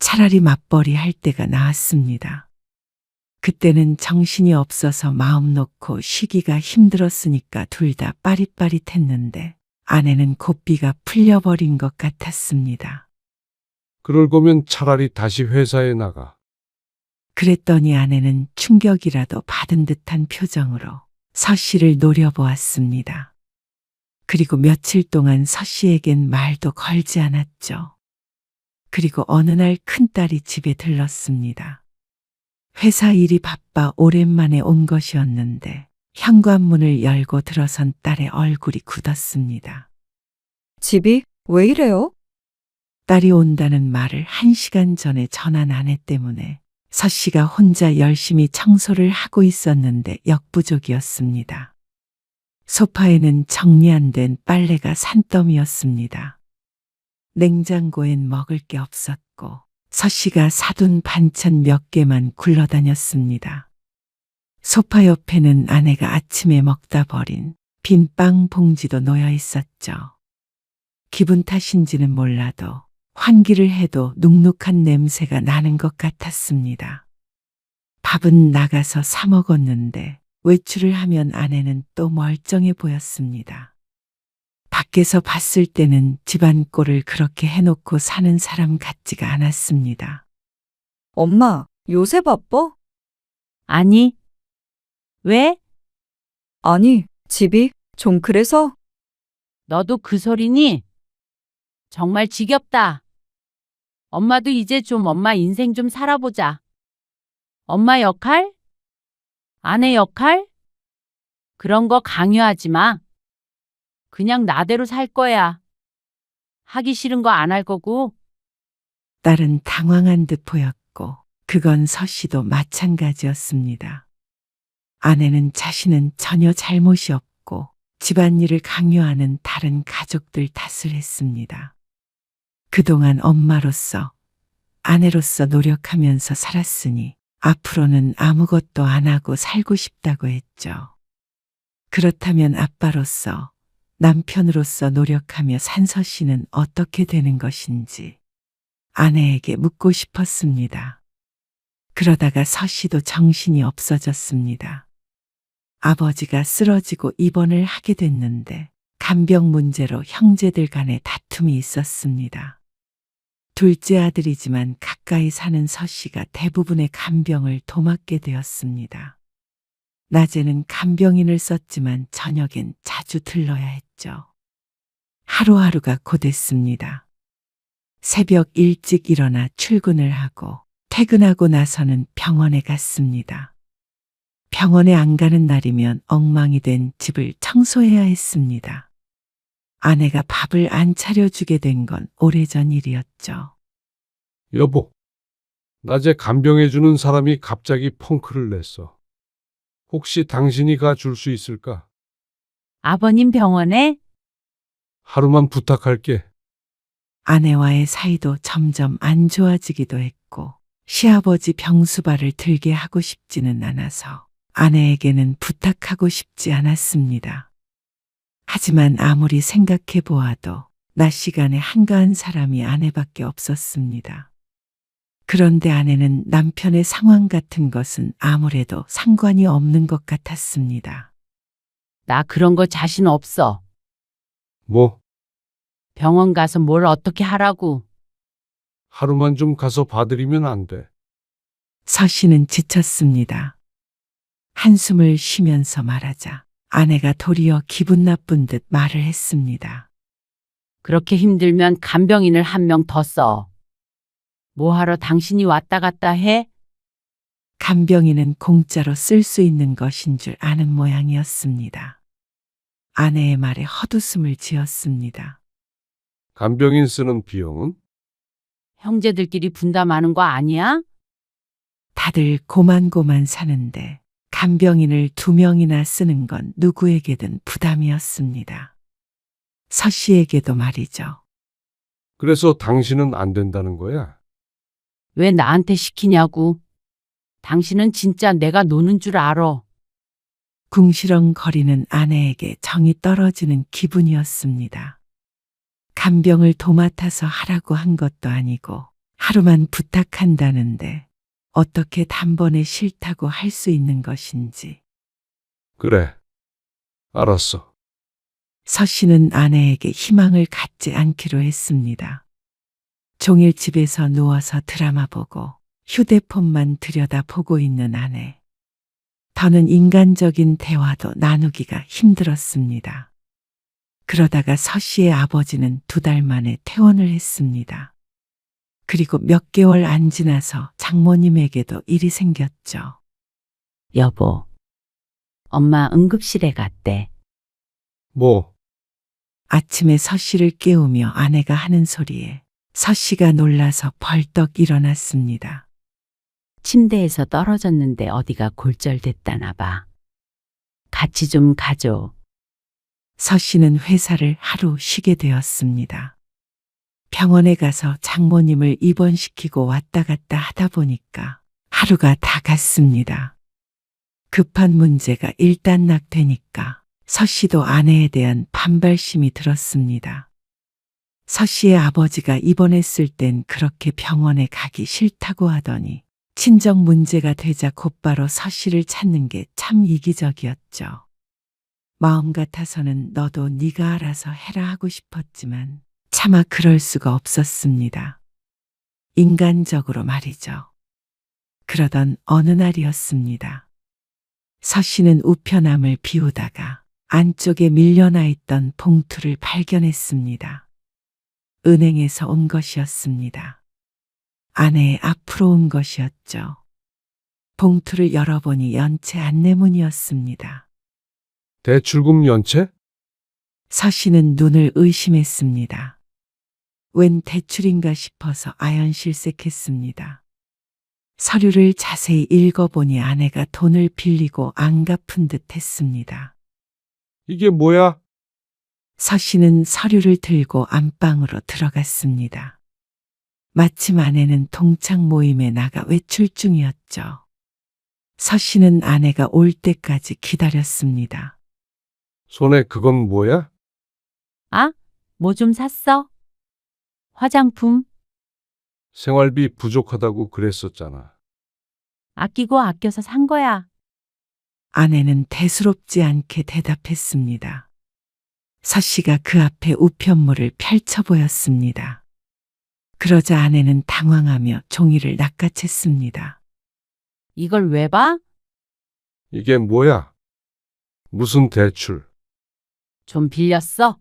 차라리 맞벌이 할 때가 나았습니다. 그때는 정신이 없어서 마음 놓고 쉬기가 힘들었으니까 둘 다 빠릿빠릿했는데 아내는 고삐가 풀려버린 것 같았습니다. 그럴 거면 차라리 다시 회사에 나가. 그랬더니 아내는 충격이라도 받은 듯한 표정으로 서 씨를 노려보았습니다. 그리고 며칠 동안 서 씨에겐 말도 걸지 않았죠. 그리고 어느 날 큰딸이 집에 들렀습니다. 회사 일이 바빠 오랜만에 온 것이었는데 현관문을 열고 들어선 딸의 얼굴이 굳었습니다. 집이 왜 이래요? 딸이 온다는 말을 1시간 전에 전한 아내 때문에 서 씨가 혼자 열심히 청소를 하고 있었는데 역부족이었습니다. 소파에는 정리 안 된 빨래가 산더미였습니다. 냉장고엔 먹을 게 없었고 서 씨가 사둔 반찬 몇 개만 굴러다녔습니다. 소파 옆에는 아내가 아침에 먹다 버린 빈 빵 봉지도 놓여 있었죠. 기분 탓인지는 몰라도 환기를 해도 눅눅한 냄새가 나는 것 같았습니다. 밥은 나가서 사 먹었는데 외출을 하면 아내는 또 멀쩡해 보였습니다. 밖에서 봤을 때는 집안 꼴을 그렇게 해놓고 사는 사람 같지가 않았습니다. 엄마, 요새 바빠? 아니. 왜? 아니, 집이 좀 그래서? 너도 그 소리니? 정말 지겹다. 엄마도 이제 좀 엄마 인생 좀 살아보자. 엄마 역할? 아내 역할? 그런 거 강요하지 마. 그냥 나대로 살 거야. 하기 싫은 거 안 할 거고. 딸은 당황한 듯 보였고 그건 서 씨도 마찬가지였습니다. 아내는 자신은 전혀 잘못이 없고 집안일을 강요하는 다른 가족들 탓을 했습니다. 그동안 엄마로서 아내로서 노력하면서 살았으니 앞으로는 아무것도 안 하고 살고 싶다고 했죠. 그렇다면 아빠로서 남편으로서 노력하며 산 서 씨는 어떻게 되는 것인지 아내에게 묻고 싶었습니다. 그러다가 서 씨도 정신이 없어졌습니다. 아버지가 쓰러지고 입원을 하게 됐는데 간병 문제로 형제들 간에 다툼이 있었습니다. 둘째 아들이지만 가까이 사는 서 씨가 대부분의 간병을 도맡게 되었습니다. 낮에는 간병인을 썼지만 저녁엔 자주 들러야 했죠. 하루하루가 고됐습니다. 새벽 일찍 일어나 출근을 하고 퇴근하고 나서는 병원에 갔습니다. 병원에 안 가는 날이면 엉망이 된 집을 청소해야 했습니다. 아내가 밥을 안 차려주게 된 건 오래전 일이었죠. 여보, 낮에 간병해주는 사람이 갑자기 펑크를 냈어. 혹시 당신이 가줄 수 있을까? 아버님 병원에? 하루만 부탁할게. 아내와의 사이도 점점 안 좋아지기도 했고 시아버지 병수발을 들게 하고 싶지는 않아서 아내에게는 부탁하고 싶지 않았습니다. 하지만 아무리 생각해 보아도 낮 시간에 한가한 사람이 아내밖에 없었습니다. 그런데 아내는 남편의 상황 같은 것은 아무래도 상관이 없는 것 같았습니다. 나 그런 거 자신 없어. 뭐, 병원 가서 뭘 어떻게 하라고. 하루만 좀 가서 봐드리면 안 돼. 서 씨는 지쳤습니다. 한숨을 쉬면서 말하자 아내가 도리어 기분 나쁜 듯 말을 했습니다. 그렇게 힘들면 간병인을 한 명 더 써. 뭐하러 당신이 왔다 갔다 해? 간병인은 공짜로 쓸 수 있는 것인 줄 아는 모양이었습니다. 아내의 말에 헛웃음을 지었습니다. 간병인 쓰는 비용은? 형제들끼리 분담하는 거 아니야? 다들 고만고만 사는데 간병인을 2명이나 쓰는 건 누구에게든 부담이었습니다. 서 씨에게도 말이죠. 그래서 당신은 안 된다는 거야? 왜 나한테 시키냐고. 당신은 진짜 내가 노는 줄 알아. 궁시렁거리는 아내에게 정이 떨어지는 기분이었습니다. 간병을 도맡아서 하라고 한 것도 아니고 하루만 부탁한다는데 어떻게 단번에 싫다고 할 수 있는 것인지. 그래. 알았어. 서 씨는 아내에게 희망을 갖지 않기로 했습니다. 종일 집에서 누워서 드라마 보고 휴대폰만 들여다보고 있는 아내. 더는 인간적인 대화도 나누기가 힘들었습니다. 그러다가 서 씨의 아버지는 2달 만에 퇴원을 했습니다. 그리고 몇 개월 안 지나서 장모님에게도 일이 생겼죠. 여보, 엄마 응급실에 갔대. 뭐, 아침에 서 씨를 깨우며 아내가 하는 소리에 서 씨가 놀라서 벌떡 일어났습니다. 침대에서 떨어졌는데 어디가 골절됐다나 봐. 같이 좀 가줘. 서 씨는 회사를 하루 쉬게 되었습니다. 병원에 가서 장모님을 입원시키고 왔다 갔다 하다 보니까 하루가 다 갔습니다. 급한 문제가 일단락되니까 서 씨도 아내에 대한 반발심이 들었습니다. 서 씨의 아버지가 입원했을 땐 그렇게 병원에 가기 싫다고 하더니 친정 문제가 되자 곧바로 서 씨를 찾는 게 참 이기적이었죠. 마음 같아서는 너도 네가 알아서 해라 하고 싶었지만 차마 그럴 수가 없었습니다. 인간적으로 말이죠. 그러던 어느 날이었습니다. 서 씨는 우편함을 비우다가 안쪽에 밀려나 있던 봉투를 발견했습니다. 은행에서 온 것이었습니다. 아내의 앞으로 온 것이었죠. 봉투를 열어보니 연체 안내문이었습니다. 대출금 연체? 서 씨는 눈을 의심했습니다. 웬 대출인가 싶어서 아연실색했습니다. 서류를 자세히 읽어보니 아내가 돈을 빌리고 안 갚은 듯 했습니다. 이게 뭐야? 서 씨는 서류를 들고 안방으로 들어갔습니다. 마침 아내는 동창 모임에 나가 외출 중이었죠. 서 씨는 아내가 올 때까지 기다렸습니다. 손에 그건 뭐야? 아, 뭐 좀 샀어? 화장품? 생활비 부족하다고 그랬었잖아. 아끼고 아껴서 산 거야. 아내는 대수롭지 않게 대답했습니다. 서 씨가 그 앞에 우편물을 펼쳐 보였습니다. 그러자 아내는 당황하며 종이를 낚아챘습니다. 이걸 왜 봐? 이게 뭐야? 무슨 대출? 좀 빌렸어?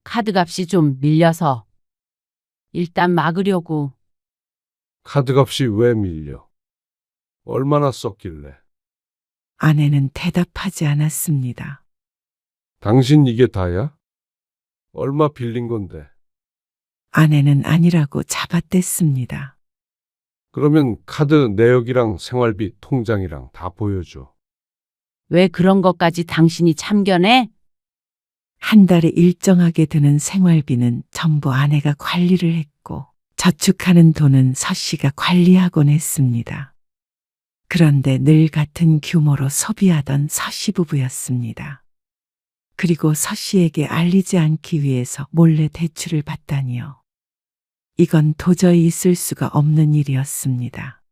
카드값이 좀 밀려서. 일단 막으려고. 카드값이 왜 밀려? 얼마나 썼길래? 아내는 대답하지 않았습니다. 당신 이게 다야? 얼마 빌린 건데? 아내는 아니라고 잡아댔습니다. 그러면 카드 내역이랑 생활비 통장이랑 다 보여줘. 왜 그런 것까지 당신이 참견해? 한 달에 일정하게 드는 생활비는 전부 아내가 관리를 했고 저축하는 돈은 서 씨가 관리하곤 했습니다. 그런데 늘 같은 규모로 소비하던 서 씨 부부였습니다. 그리고 서 씨에게 알리지 않기 위해서 몰래 대출을 받다니요. 이건 도저히 있을 수가 없는 일이었습니다.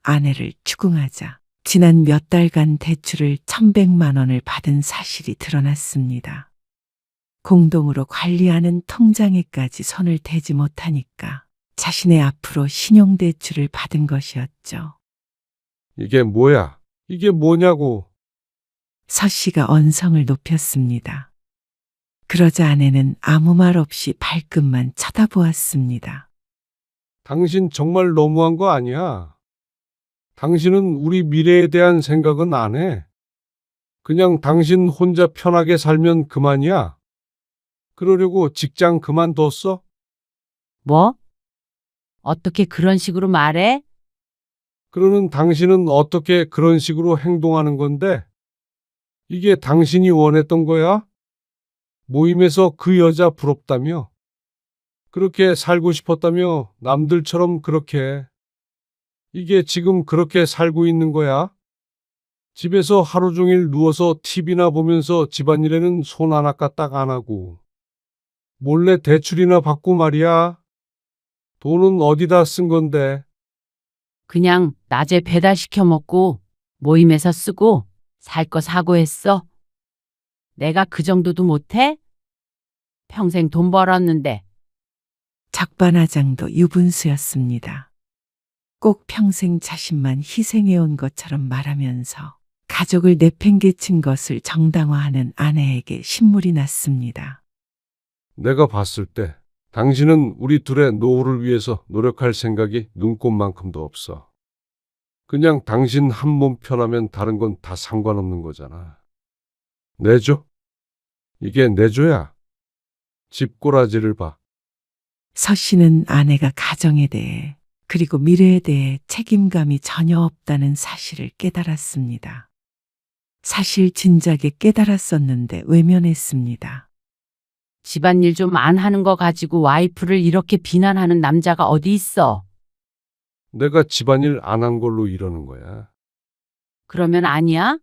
아내를 추궁하자 지난 몇 달간 대출을 1,100만 원을 받은 사실이 드러났습니다. 공동으로 관리하는 통장에까지 손을 대지 못하니까 자신의 앞으로 신용대출을 받은 것이었죠. 이게 뭐야? 이게 뭐냐고. 서 씨가 언성을 높였습니다. 그러자 아내는 아무 말 없이 발끝만 쳐다보았습니다. 당신 정말 너무한 거 아니야? 당신은 우리 미래에 대한 생각은 안 해. 그냥 당신 혼자 편하게 살면 그만이야. 그러려고 직장 그만뒀어? 뭐? 어떻게 그런 식으로 말해? 그러는 당신은 어떻게 그런 식으로 행동하는 건데? 이게 당신이 원했던 거야? 모임에서 그 여자 부럽다며? 그렇게 살고 싶었다며 남들처럼 그렇게. 이게 지금 그렇게 살고 있는 거야? 집에서 하루 종일 누워서 TV나 보면서 집안일에는 손 하나 까딱 안 하고. 몰래 대출이나 받고 말이야. 돈은 어디다 쓴 건데? 그냥 낮에 배달시켜 먹고 모임에서 쓰고 살 거 사고 했어. 내가 그 정도도 못해? 평생 돈 벌었는데. 적반하장도 유분수였습니다. 꼭 평생 자신만 희생해온 것처럼 말하면서 가족을 내팽개친 것을 정당화하는 아내에게 신물이 났습니다. 내가 봤을 때 당신은 우리 둘의 노후를 위해서 노력할 생각이 눈꼽만큼도 없어. 그냥 당신 한 몸 편하면 다른 건 다 상관없는 거잖아. 내조? 이게 내조야. 집꼬라지를 봐. 서 씨는 아내가 가정에 대해 그리고 미래에 대해 책임감이 전혀 없다는 사실을 깨달았습니다. 사실 진작에 깨달았었는데 외면했습니다. 집안일 좀 안 하는 거 가지고 와이프를 이렇게 비난하는 남자가 어디 있어? 내가 집안일 안 한 걸로 이러는 거야. 그러면 아니야?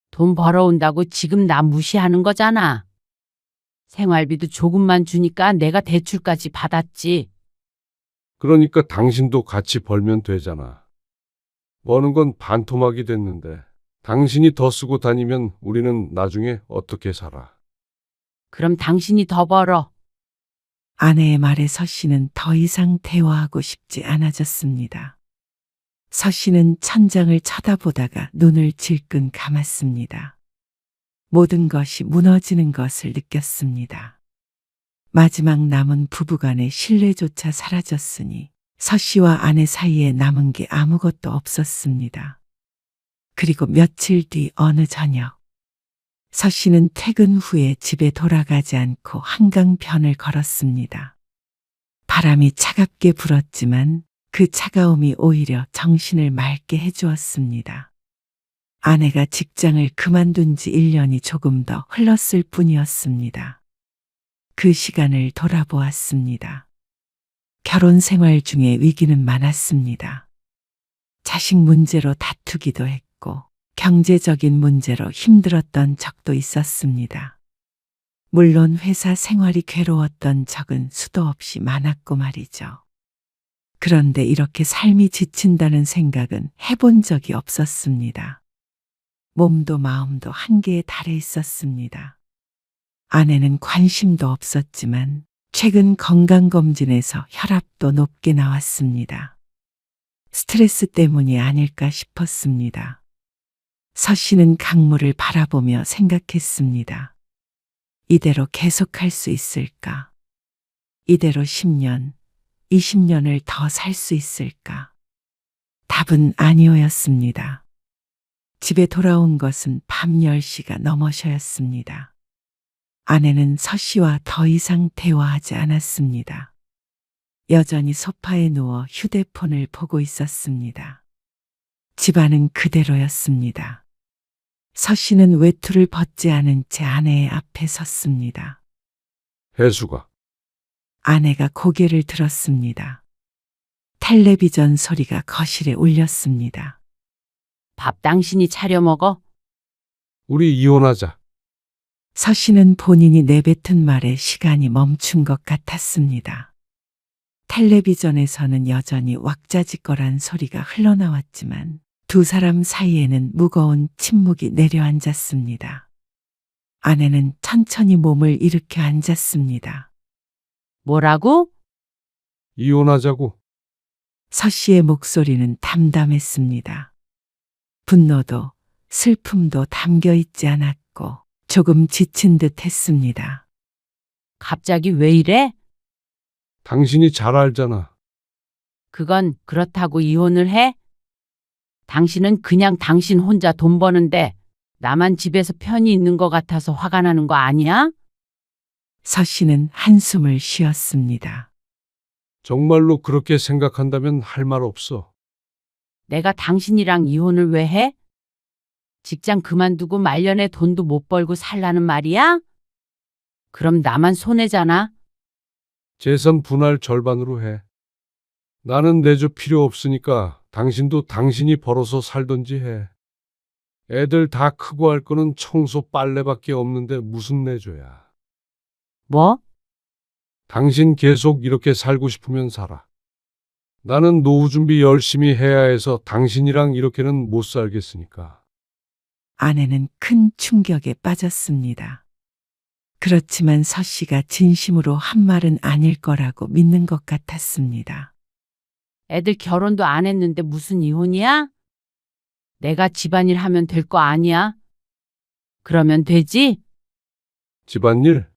돈 벌어온다고 지금 나 무시하는 거잖아. 생활비도 조금만 주니까 내가 대출까지 받았지. 그러니까 당신도 같이 벌면 되잖아. 버는 건 반토막이 됐는데 당신이 더 쓰고 다니면 우리는 나중에 어떻게 살아? 그럼 당신이 더 벌어. 아내의 말에 서 씨는 더 이상 대화하고 싶지 않아졌습니다. 서 씨는 천장을 쳐다보다가 눈을 질끈 감았습니다. 모든 것이 무너지는 것을 느꼈습니다. 마지막 남은 부부간의 신뢰조차 사라졌으니 서 씨와 아내 사이에 남은 게 아무것도 없었습니다. 그리고 며칠 뒤 어느 저녁, 서 씨는 퇴근 후에 집에 돌아가지 않고 한강변을 걸었습니다. 바람이 차갑게 불었지만 그 차가움이 오히려 정신을 맑게 해주었습니다. 아내가 직장을 그만둔 지 1년이 조금 더 흘렀을 뿐이었습니다. 그 시간을 돌아보았습니다. 결혼 생활 중에 위기는 많았습니다. 자식 문제로 다투기도 했고 경제적인 문제로 힘들었던 적도 있었습니다. 물론 회사 생활이 괴로웠던 적은 수도 없이 많았고 말이죠. 그런데 이렇게 삶이 지친다는 생각은 해본 적이 없었습니다. 몸도 마음도 한계에 달해 있었습니다. 아내는 관심도 없었지만 최근 건강검진에서 혈압도 높게 나왔습니다. 스트레스 때문이 아닐까 싶었습니다. 서 씨는 강물을 바라보며 생각했습니다. 이대로 계속할 수 있을까? 이대로 10년, 20년을 더 살 수 있을까? 답은 아니었습니다. 집에 돌아온 것은 밤 10시가 넘어서였습니다. 아내는 서 씨와 더 이상 대화하지 않았습니다. 여전히 소파에 누워 휴대폰을 보고 있었습니다. 집안은 그대로였습니다. 서 씨는 외투를 벗지 않은 채 아내의 앞에 섰습니다. 혜수가. 아내가 고개를 들었습니다. 텔레비전 소리가 거실에 울렸습니다. 밥 당신이 차려 먹어? 우리 이혼하자. 서 씨는 본인이 내뱉은 말에 시간이 멈춘 것 같았습니다. 텔레비전에서는 여전히 왁자지껄한 소리가 흘러나왔지만 두 사람 사이에는 무거운 침묵이 내려앉았습니다. 아내는 천천히 몸을 일으켜 앉았습니다. 뭐라고? 이혼하자고. 서 씨의 목소리는 담담했습니다. 분노도 슬픔도 담겨 있지 않았고 조금 지친 듯 했습니다. 갑자기 왜 이래? 당신이 잘 알잖아. 그건 그렇다고 이혼을 해? 당신은 그냥 당신 혼자 돈 버는데 나만 집에서 편히 있는 것 같아서 화가 나는 거 아니야? 서 씨는 한숨을 쉬었습니다. 정말로 그렇게 생각한다면 할 말 없어. 내가 당신이랑 이혼을 왜 해? 직장 그만두고 말년에 돈도 못 벌고 살라는 말이야? 그럼 나만 손해잖아. 재산 분할 절반으로 해. 나는 내조 필요 없으니까 당신도 당신이 벌어서 살던지 해. 애들 다 크고 할 거는 청소 빨래밖에 없는데 무슨 내조야. 뭐? 당신 계속 이렇게 살고 싶으면 살아. 나는 노후 준비 열심히 해야 해서 당신이랑 이렇게는 못 살겠으니까. 아내는 큰 충격에 빠졌습니다. 그렇지만 서 씨가 진심으로 한 말은 아닐 거라고 믿는 것 같았습니다. 애들 결혼도 안 했는데 무슨 이혼이야? 내가 집안일 하면 될 거 아니야? 그러면 되지? 집안일?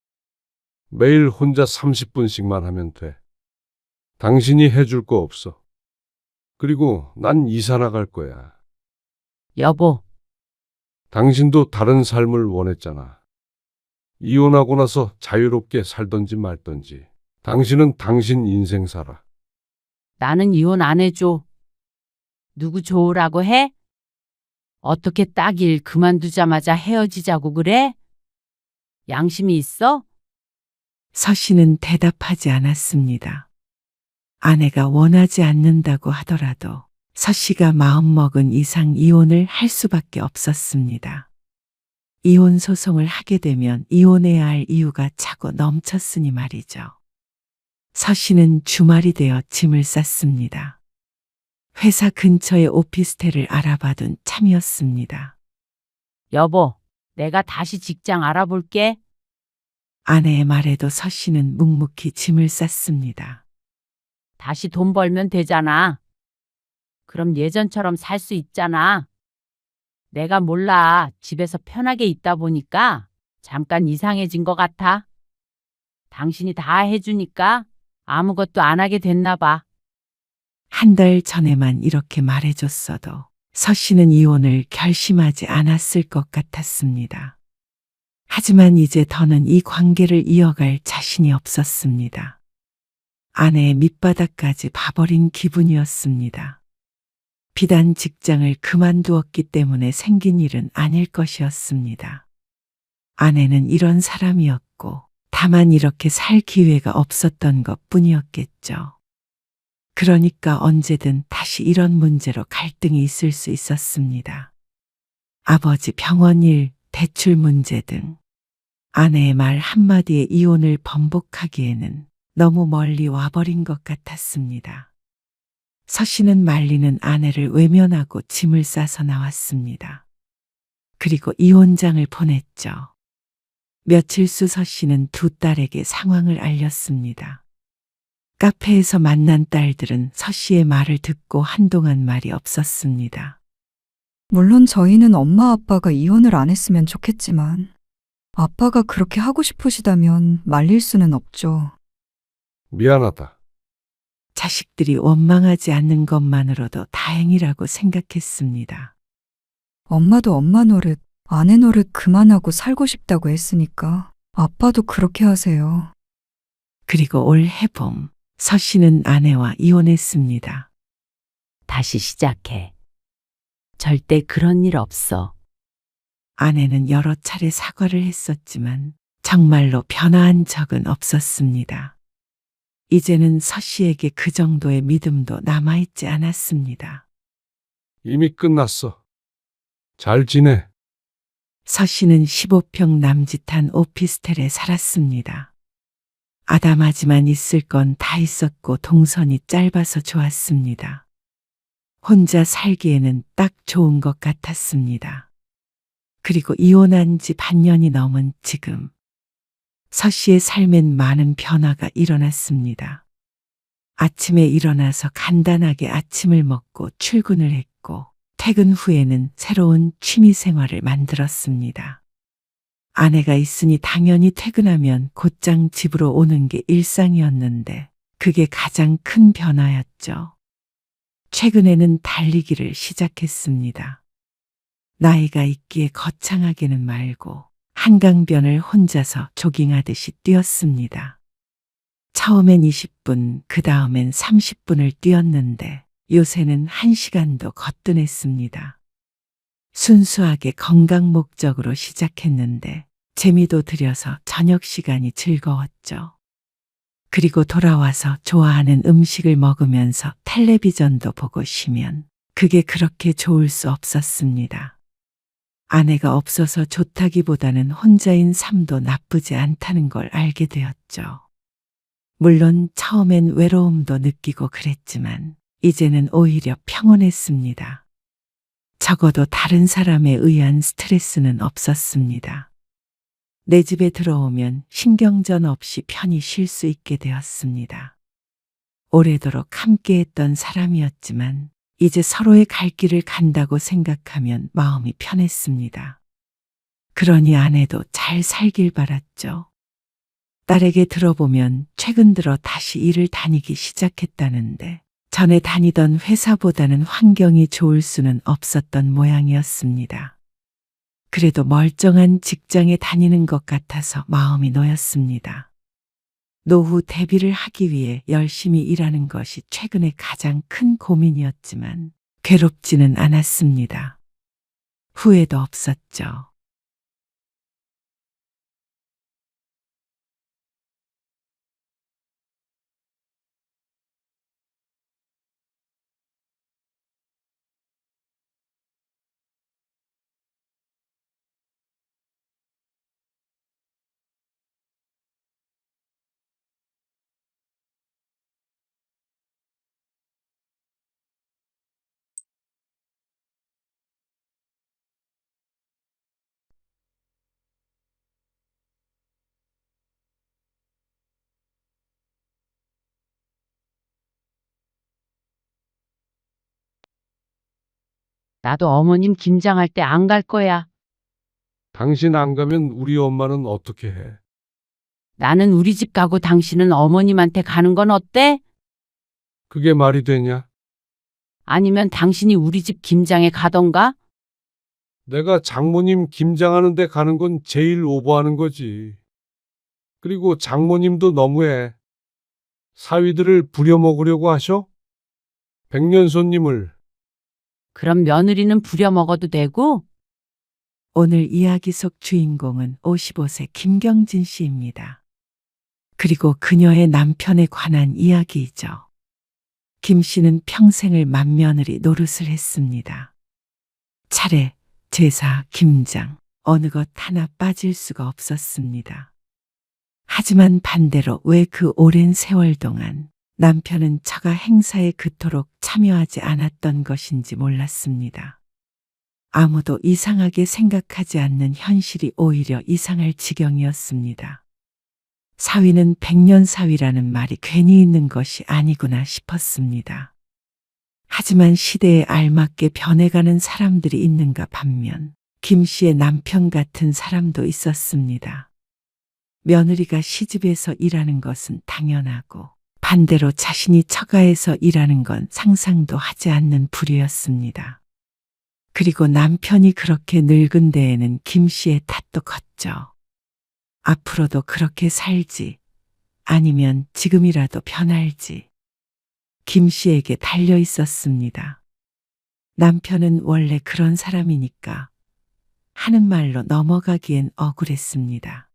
매일 혼자 30분씩만 하면 돼. 당신이 해줄 거 없어. 그리고 난 이사 나갈 거야. 여보, 당신도 다른 삶을 원했잖아. 이혼하고 나서 자유롭게 살던지 말던지. 당신은 당신 인생 살아. 나는 이혼 안 해줘. 누구 좋으라고 해? 어떻게 딱 일 그만두자마자 헤어지자고 그래? 양심이 있어? 서 씨는 대답하지 않았습니다. 아내가 원하지 않는다고 하더라도 서 씨가 마음먹은 이상 이혼을 할 수밖에 없었습니다. 이혼 소송을 하게 되면 이혼해야 할 이유가 차고 넘쳤으니 말이죠. 서 씨는 주말이 되어 짐을 쌌습니다. 회사 근처의 오피스텔을 알아봐둔 참이었습니다. 여보, 내가 다시 직장 알아볼게. 아내의 말에도 서 씨는 묵묵히 짐을 쌌습니다. 다시 돈 벌면 되잖아. 그럼 예전처럼 살 수 있잖아. 내가 몰라. 집에서 편하게 있다 보니까 잠깐 이상해진 것 같아. 당신이 다 해주니까 아무것도 안 하게 됐나 봐. 한 달 전에만 이렇게 말해줬어도 서 씨는 이혼을 결심하지 않았을 것 같았습니다. 하지만 이제 더는 이 관계를 이어갈 자신이 없었습니다. 아내의 밑바닥까지 봐버린 기분이었습니다. 비단 직장을 그만두었기 때문에 생긴 일은 아닐 것이었습니다. 아내는 이런 사람이었고 다만 이렇게 살 기회가 없었던 것뿐이었겠죠. 그러니까 언제든 다시 이런 문제로 갈등이 있을 수 있었습니다. 아버지 병원 일, 대출 문제 등 아내의 말 한마디에 이혼을 번복하기에는 너무 멀리 와버린 것 같았습니다. 서 씨는 말리는 아내를 외면하고 짐을 싸서 나왔습니다. 그리고 이혼장을 보냈죠. 며칠 수 서 씨는 두 딸에게 상황을 알렸습니다. 카페에서 만난 딸들은 서 씨의 말을 듣고 한동안 말이 없었습니다. 물론 저희는 엄마 아빠가 이혼을 안 했으면 좋겠지만 아빠가 그렇게 하고 싶으시다면 말릴 수는 없죠. 미안하다. 자식들이 원망하지 않는 것만으로도 다행이라고 생각했습니다. 엄마도 엄마 노릇, 아내 노릇 그만하고 살고 싶다고 했으니까 아빠도 그렇게 하세요. 그리고 올 해봄 서 씨는 아내와 이혼했습니다. 다시 시작해. 절대 그런 일 없어. 아내는 여러 차례 사과를 했었지만 정말로 변화한 적은 없었습니다. 이제는 서 씨에게 그 정도의 믿음도 남아있지 않았습니다. 이미 끝났어. 잘 지내. 서 씨는 15평 남짓한 오피스텔에 살았습니다. 아담하지만 있을 건 다 있었고 동선이 짧아서 좋았습니다. 혼자 살기에는 딱 좋은 것 같았습니다. 그리고 이혼한 지 반년이 넘은 지금 서 씨의 삶엔 많은 변화가 일어났습니다. 아침에 일어나서 간단하게 아침을 먹고 출근을 했고 퇴근 후에는 새로운 취미 생활을 만들었습니다. 아내가 있으니 당연히 퇴근하면 곧장 집으로 오는 게 일상이었는데 그게 가장 큰 변화였죠. 최근에는 달리기를 시작했습니다. 나이가 있기에 거창하게는 말고 한강변을 혼자서 조깅하듯이 뛰었습니다. 처음엔 20분, 그 다음엔 30분을 뛰었는데 요새는 1시간도 거뜬했습니다. 순수하게 건강 목적으로 시작했는데 재미도 들여서 저녁 시간이 즐거웠죠. 그리고 돌아와서 좋아하는 음식을 먹으면서 텔레비전도 보고 쉬면 그게 그렇게 좋을 수 없었습니다. 아내가 없어서 좋다기보다는 혼자인 삶도 나쁘지 않다는 걸 알게 되었죠. 물론 처음엔 외로움도 느끼고 그랬지만 이제는 오히려 평온했습니다. 적어도 다른 사람에 의한 스트레스는 없었습니다. 내 집에 들어오면 신경전 없이 편히 쉴 수 있게 되었습니다. 오래도록 함께했던 사람이었지만 이제 서로의 갈 길을 간다고 생각하면 마음이 편했습니다. 그러니 아내도 잘 살길 바랐죠. 딸에게 들어보면 최근 들어 다시 일을 다니기 시작했다는데 전에 다니던 회사보다는 환경이 좋을 수는 없었던 모양이었습니다. 그래도 멀쩡한 직장에 다니는 것 같아서 마음이 놓였습니다. 노후 대비를 하기 위해 열심히 일하는 것이 최근에 가장 큰 고민이었지만 괴롭지는 않았습니다. 후회도 없었죠. 나도 어머님 김장할 때 안 갈 거야. 당신 안 가면 우리 엄마는 어떻게 해? 나는 우리 집 가고 당신은 어머님한테 가는 건 어때? 그게 말이 되냐? 아니면 당신이 우리 집 김장에 가던가? 내가 장모님 김장하는데 가는 건 제일 오버하는 거지. 그리고 장모님도 너무해. 사위들을 부려먹으려고 하셔? 백년손님을. 그럼 며느리는 부려먹어도 되고? 오늘 이야기 속 주인공은 55세 김경진 씨입니다. 그리고 그녀의 남편에 관한 이야기이죠. 김 씨는 평생을 맏며느리 노릇을 했습니다. 차례, 제사, 김장, 어느 것 하나 빠질 수가 없었습니다. 하지만 반대로 왜 그 오랜 세월 동안 남편은 처가 행사에 그토록 참여하지 않았던 것인지 몰랐습니다. 아무도 이상하게 생각하지 않는 현실이 오히려 이상할 지경이었습니다. 사위는 백년사위라는 말이 괜히 있는 것이 아니구나 싶었습니다. 하지만 시대에 알맞게 변해가는 사람들이 있는가 반면 김 씨의 남편 같은 사람도 있었습니다. 며느리가 시집에서 일하는 것은 당연하고 반대로 자신이 처가에서 일하는 건 상상도 하지 않는 부류였습니다. 그리고 남편이 그렇게 늙은 데에는 김 씨의 탓도 컸죠. 앞으로도 그렇게 살지, 아니면 지금이라도 변할지. 김 씨에게 달려 있었습니다. 남편은 원래 그런 사람이니까 하는 말로 넘어가기엔 억울했습니다.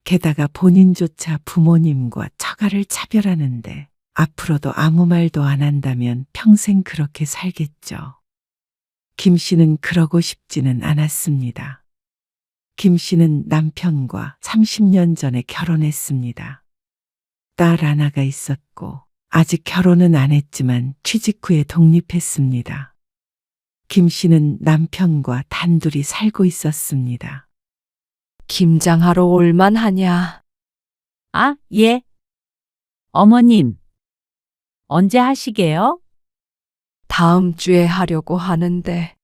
게다가 본인조차 부모님과 처가를 차별하는데 앞으로도 아무 말도 안 한다면 평생 그렇게 살겠죠. 김 씨는 그러고 싶지는 않았습니다. 김 씨는 남편과 30년 전에 결혼했습니다. 딸 하나가 있었고 아직 결혼은 안 했지만 취직 후에 독립했습니다. 김 씨는 남편과 단둘이 살고 있었습니다. 김장하러 올만하냐? 아, 예. 어머님, 언제 하시게요? 다음 주에 하려고 하는데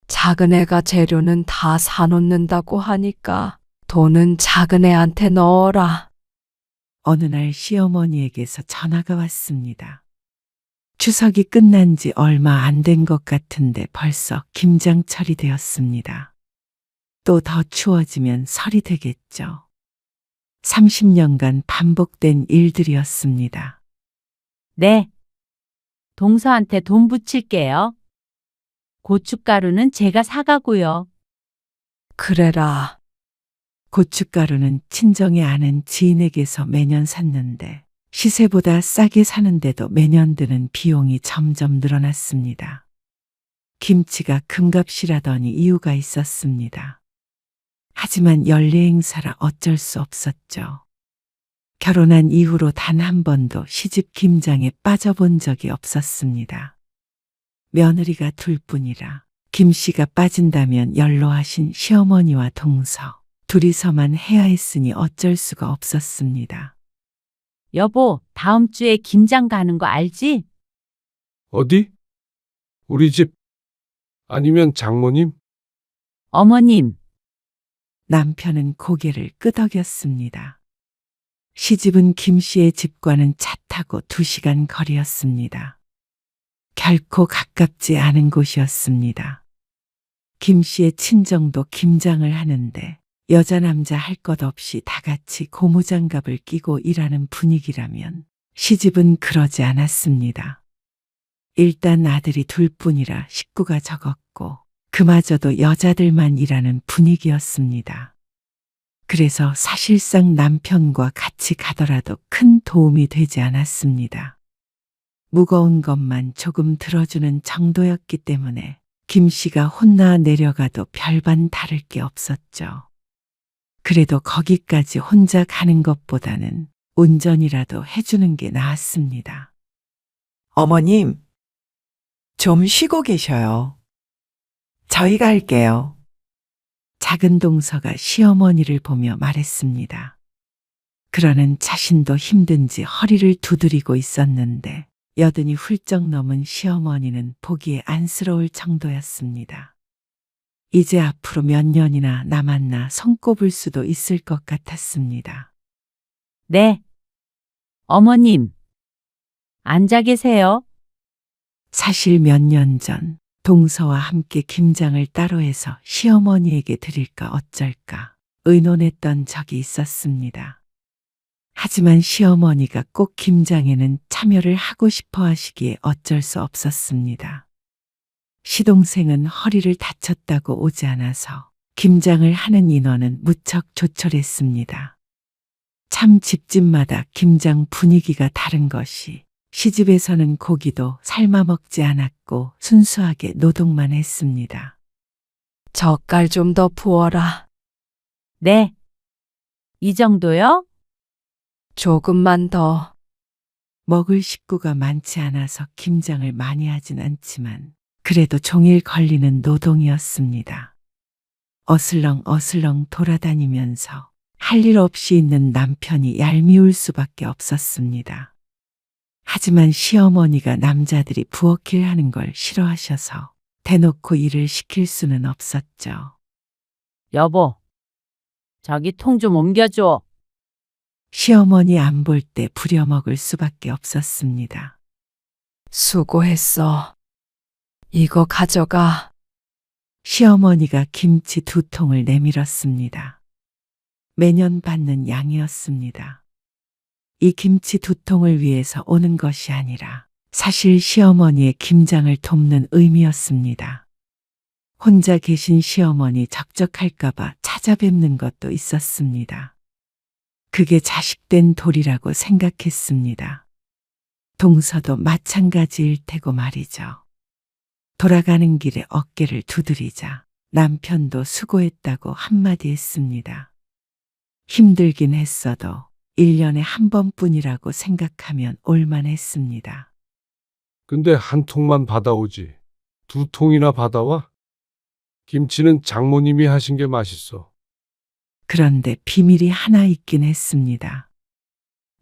작은 애가 재료는 다 사놓는다고 하니까 돈은 작은 애한테 넣어라. 어느 날 시어머니에게서 전화가 왔습니다. 추석이 끝난 지 얼마 안 된 것 같은데 벌써 김장철이 되었습니다. 또 더 추워지면 설이 되겠죠. 30년간 반복된 일들이었습니다. 네. 동서한테 돈 붙일게요. 고춧가루는 제가 사가고요. 그래라. 고춧가루는 친정에 아는 지인에게서 매년 샀는데 시세보다 싸게 사는데도 매년 드는 비용이 점점 늘어났습니다. 김치가 금값이라더니 이유가 있었습니다. 하지만 연례 행사라 어쩔 수 없었죠. 결혼한 이후로 단 한 번도 시집 김장에 빠져본 적이 없었습니다. 며느리가 둘뿐이라 김 씨가 빠진다면 연로하신 시어머니와 동서 둘이서만 해야 했으니 어쩔 수가 없었습니다. 여보, 다음 주에 김장 가는 거 알지? 어디? 우리 집? 아니면 장모님? 어머님, 남편은 고개를 끄덕였습니다. 시집은 김 씨의 집과는 차 타고 2시간 거리였습니다. 결코 가깝지 않은 곳이었습니다. 김 씨의 친정도 김장을 하는데 여자 남자 할 것 없이 다 같이 고무장갑을 끼고 일하는 분위기라면 시집은 그러지 않았습니다. 일단 아들이 둘뿐이라 식구가 적었고 그마저도 여자들만 일하는 분위기였습니다. 그래서 사실상 남편과 같이 가더라도 큰 도움이 되지 않았습니다. 무거운 것만 조금 들어주는 정도였기 때문에 김 씨가 혼나 내려가도 별반 다를 게 없었죠. 그래도 거기까지 혼자 가는 것보다는 운전이라도 해주는 게 나았습니다. 어머님, 좀 쉬고 계셔요. 저희가 할게요. 작은 동서가 시어머니를 보며 말했습니다. 그러는 자신도 힘든지 허리를 두드리고 있었는데 여든이 훌쩍 넘은 시어머니는 보기에 안쓰러울 정도였습니다. 이제 앞으로 몇 년이나 남았나 손꼽을 수도 있을 것 같았습니다. 네. 어머님, 앉아 계세요. 사실 몇 년 전 동서와 함께 김장을 따로 해서 시어머니에게 드릴까 어쩔까 의논했던 적이 있었습니다. 하지만 시어머니가 꼭 김장에는 참여를 하고 싶어 하시기에 어쩔 수 없었습니다. 시동생은 허리를 다쳤다고 오지 않아서 김장을 하는 인원은 무척 조촐했습니다. 참 집집마다 김장 분위기가 다른 것이 시집에서는 고기도 삶아 먹지 않았고 순수하게 노동만 했습니다. 젓갈 좀 더 부어라. 네. 이 정도요? 조금만 더. 먹을 식구가 많지 않아서 김장을 많이 하진 않지만 그래도 종일 걸리는 노동이었습니다. 어슬렁 돌아다니면서 할 일 없이 있는 남편이 얄미울 수밖에 없었습니다. 하지만 시어머니가 남자들이 부엌일 하는 걸 싫어하셔서 대놓고 일을 시킬 수는 없었죠. 여보, 저기 통 좀 옮겨줘. 시어머니 안 볼 때 부려먹을 수밖에 없었습니다. 수고했어. 이거 가져가. 시어머니가 김치 2통을 내밀었습니다. 매년 받는 양이었습니다. 이 김치 2통을 위해서 오는 것이 아니라 사실 시어머니의 김장을 돕는 의미였습니다. 혼자 계신 시어머니 적적할까봐 찾아뵙는 것도 있었습니다. 그게 자식된 도리라고 생각했습니다. 동서도 마찬가지일 테고 말이죠. 돌아가는 길에 어깨를 두드리자 남편도 수고했다고 한마디 했습니다. 힘들긴 했어도 1년에 한 번뿐이라고 생각하면 올만했습니다. 근데 한 통만 받아오지. 2통이나 받아와? 김치는 장모님이 하신 게 맛있어. 그런데 비밀이 하나 있긴 했습니다.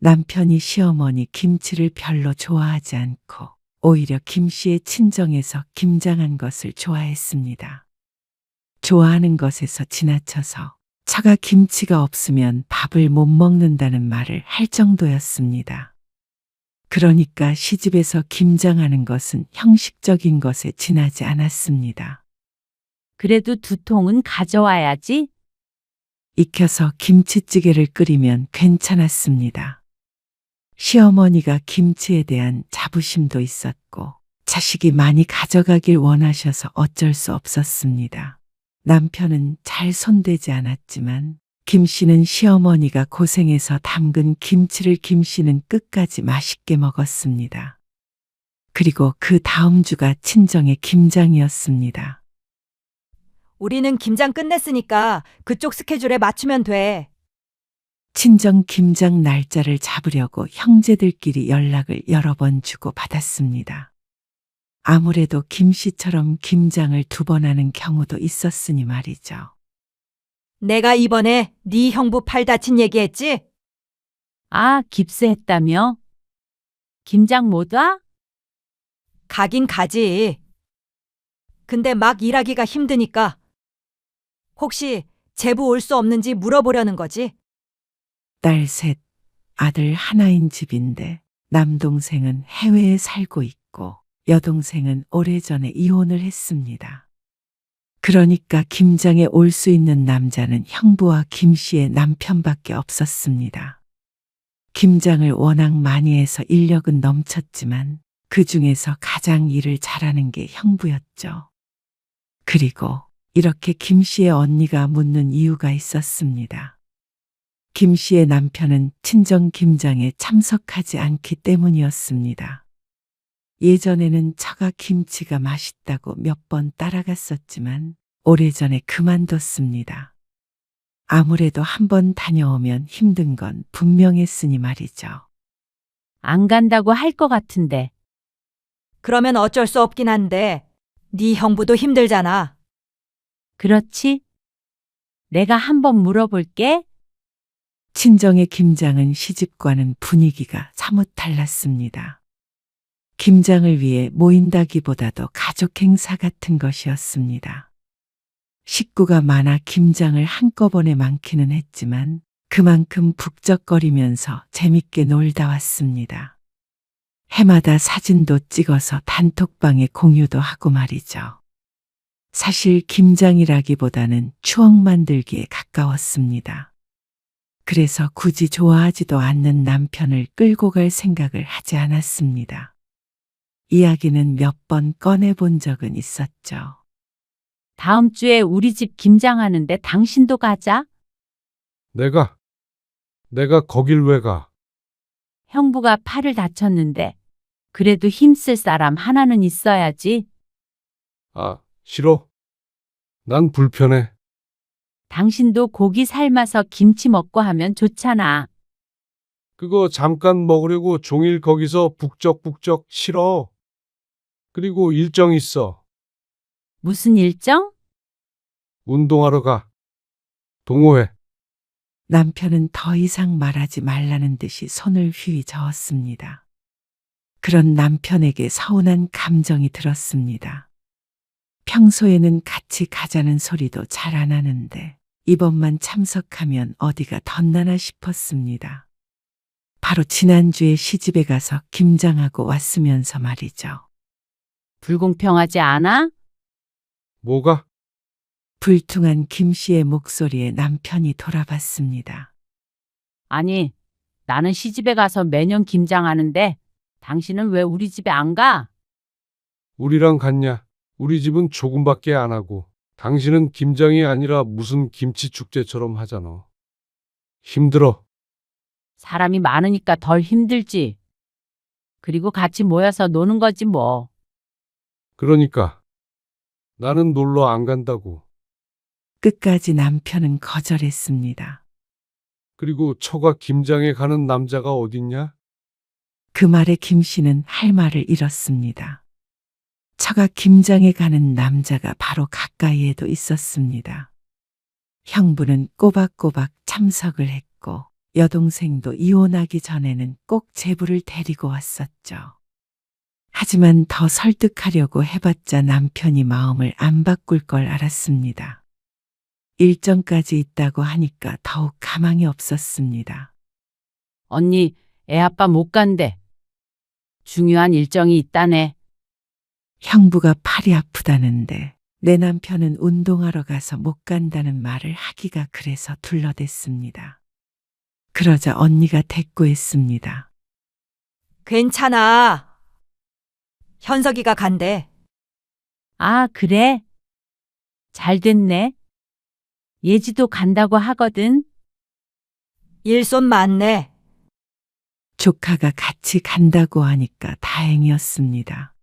남편이 시어머니 김치를 별로 좋아하지 않고 오히려 김씨의 친정에서 김장한 것을 좋아했습니다. 좋아하는 것에서 지나쳐서 처가 김치가 없으면 밥을 못 먹는다는 말을 할 정도였습니다. 그러니까 시집에서 김장하는 것은 형식적인 것에 지나지 않았습니다. 그래도 2통은 가져와야지. 익혀서 김치찌개를 끓이면 괜찮았습니다. 시어머니가 김치에 대한 자부심도 있었고 자식이 많이 가져가길 원하셔서 어쩔 수 없었습니다. 남편은 잘 손대지 않았지만 김씨는 시어머니가 고생해서 담근 김치를 김씨는 끝까지 맛있게 먹었습니다. 그리고 그 다음 주가 친정의 김장이었습니다. 우리는 김장 끝냈으니까 그쪽 스케줄에 맞추면 돼. 친정 김장 날짜를 잡으려고 형제들끼리 연락을 여러 번 주고 받았습니다. 아무래도 김씨처럼 김장을 2번 하는 경우도 있었으니 말이죠. 내가 이번에 네 형부 팔 다친 얘기했지? 아, 깁스했다며? 김장 못 와? 가긴 가지. 근데 막 일하기가 힘드니까 혹시 제부 올 수 없는지 물어보려는 거지? 딸 셋, 아들 하나인 집인데 남동생은 해외에 살고 있고 여동생은 오래전에 이혼을 했습니다. 그러니까 김장에 올 수 있는 남자는 형부와 김씨의 남편밖에 없었습니다. 김장을 워낙 많이 해서 인력은 넘쳤지만 그 중에서 가장 일을 잘하는 게 형부였죠. 그리고 이렇게 김씨의 언니가 묻는 이유가 있었습니다. 김씨의 남편은 친정 김장에 참석하지 않기 때문이었습니다. 예전에는 처가 김치가 맛있다고 몇 번 따라갔었지만 오래전에 그만뒀습니다. 아무래도 한 번 다녀오면 힘든 건 분명했으니 말이죠. 안 간다고 할 것 같은데. 그러면 어쩔 수 없긴 한데 네 형부도 힘들잖아. 그렇지? 내가 한번 물어볼게. 친정의 김장은 시집과는 분위기가 사뭇 달랐습니다. 김장을 위해 모인다기보다도 가족 행사 같은 것이었습니다. 식구가 많아 김장을 한꺼번에 많기는 했지만 그만큼 북적거리면서 재밌게 놀다 왔습니다. 해마다 사진도 찍어서 단톡방에 공유도 하고 말이죠. 사실 김장이라기보다는 추억 만들기에 가까웠습니다. 그래서 굳이 좋아하지도 않는 남편을 끌고 갈 생각을 하지 않았습니다. 이야기는 몇 번 꺼내본 적은 있었죠. 다음 주에 우리 집 김장하는데 당신도 가자. 내가 거길 왜 가? 형부가 팔을 다쳤는데 그래도 힘쓸 사람 하나는 있어야지. 아, 싫어. 난 불편해. 당신도 고기 삶아서 김치 먹고 하면 좋잖아. 그거 잠깐 먹으려고 종일 거기서 북적북적 싫어. 그리고 일정 있어. 무슨 일정? 운동하러 가. 동호회. 남편은 더 이상 말하지 말라는 듯이 손을 휘 저었습니다. 그런 남편에게 서운한 감정이 들었습니다. 평소에는 같이 가자는 소리도 잘 안 하는데 이번만 참석하면 어디가 덧나나 싶었습니다. 바로 지난주에 시집에 가서 김장하고 왔으면서 말이죠. 불공평하지 않아? 뭐가? 불퉁한 김 씨의 목소리에 남편이 돌아봤습니다. 아니, 나는 시집에 가서 매년 김장하는데 당신은 왜 우리 집에 안 가? 우리랑 같냐? 우리 집은 조금밖에 안 하고 당신은 김장이 아니라 무슨 김치 축제처럼 하잖아. 힘들어. 사람이 많으니까 덜 힘들지. 그리고 같이 모여서 노는 거지 뭐. 그러니까 나는 놀러 안 간다고. 끝까지 남편은 거절했습니다. 그리고 처가 김장에 가는 남자가 어딨냐? 그 말에 김 씨는 할 말을 잃었습니다. 처가 김장에 가는 남자가 바로 가까이에도 있었습니다. 형부는 꼬박꼬박 참석을 했고 여동생도 이혼하기 전에는 꼭 제부를 데리고 왔었죠. 하지만 더 설득하려고 해봤자 남편이 마음을 안 바꿀 걸 알았습니다. 일정까지 있다고 하니까 더욱 가망이 없었습니다. 언니, 애 아빠 못 간대. 중요한 일정이 있다네. 형부가 팔이 아프다는데 내 남편은 운동하러 가서 못 간다는 말을 하기가 그래서 둘러댔습니다. 그러자 언니가 대꾸했습니다. 괜찮아. 현석이가 간대. 아, 그래? 잘 됐네. 예지도 간다고 하거든. 일손 많네. 조카가 같이 간다고 하니까 다행이었습니다.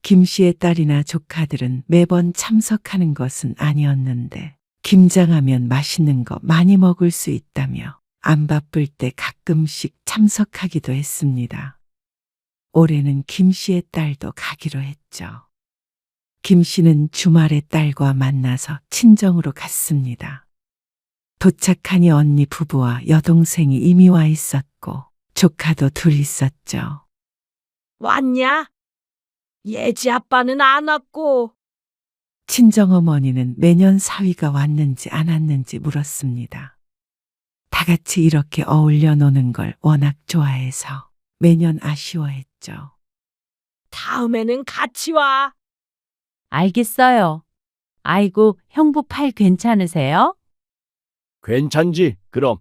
김 씨의 딸이나 조카들은 매번 참석하는 것은 아니었는데 김장하면 맛있는 거 많이 먹을 수 있다며 안 바쁠 때 가끔씩 참석하기도 했습니다. 올해는 김 씨의 딸도 가기로 했죠. 김 씨는 주말에 딸과 만나서 친정으로 갔습니다. 도착하니 언니 부부와 여동생이 이미 와 있었고 조카도 둘 있었죠. 왔냐? 예지 아빠는 안 왔고. 친정어머니는 매년 사위가 왔는지 안 왔는지 물었습니다. 다 같이 이렇게 어울려 노는 걸 워낙 좋아해서 매년 아쉬워했죠. 다음에는 같이 와. 알겠어요. 아이고, 형부 팔 괜찮으세요? 괜찮지, 그럼.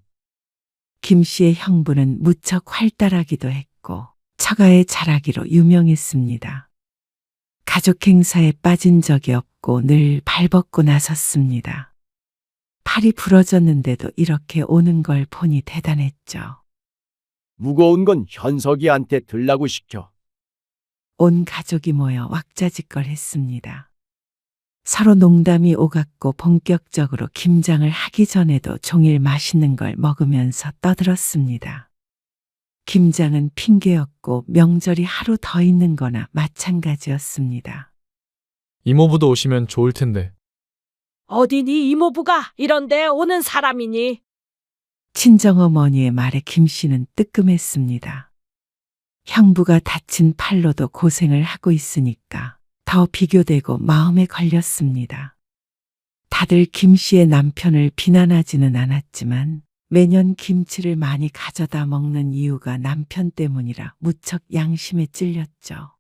김 씨의 형부는 무척 활달하기도 했고 처가의 잘하기로 유명했습니다. 가족 행사에 빠진 적이 없고 늘 발벗고 나섰습니다. 팔이 부러졌는데도 이렇게 오는 걸 보니 대단했죠. 무거운 건 현석이한테 들라고 시켜. 온 가족이 모여 왁자지껄 했습니다. 서로 농담이 오갔고 본격적으로 김장을 하기 전에도 종일 맛있는 걸 먹으면서 떠들었습니다. 김장은 핑계였고 명절이 하루 더 있는 거나 마찬가지였습니다. 이모부도 오시면 좋을 텐데. 어디 네 이모부가 이런데 오는 사람이니? 친정어머니의 말에 김 씨는 뜨끔했습니다. 형부가 다친 팔로도 고생을 하고 있으니까 더 비교되고 마음에 걸렸습니다. 다들 김 씨의 남편을 비난하지는 않았지만 매년 김치를 많이 가져다 먹는 이유가 남편 때문이라 무척 양심에 찔렸죠.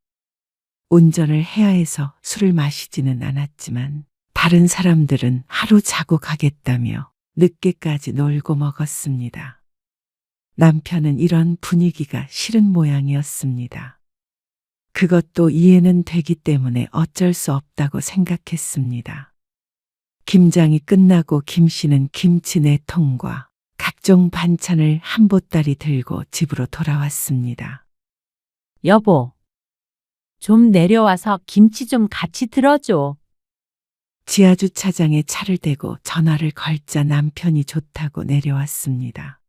운전을 해야 해서 술을 마시지는 않았지만 다른 사람들은 하루 자고 가겠다며 늦게까지 놀고 먹었습니다. 남편은 이런 분위기가 싫은 모양이었습니다. 그것도 이해는 되기 때문에 어쩔 수 없다고 생각했습니다. 김장이 끝나고 김 씨는 김치 4통과 각종 반찬을 한 보따리 들고 집으로 돌아왔습니다. 여보, 좀 내려와서 김치 좀 같이 들어줘. 지하주차장에 차를 대고 전화를 걸자 남편이 좋다고 내려왔습니다.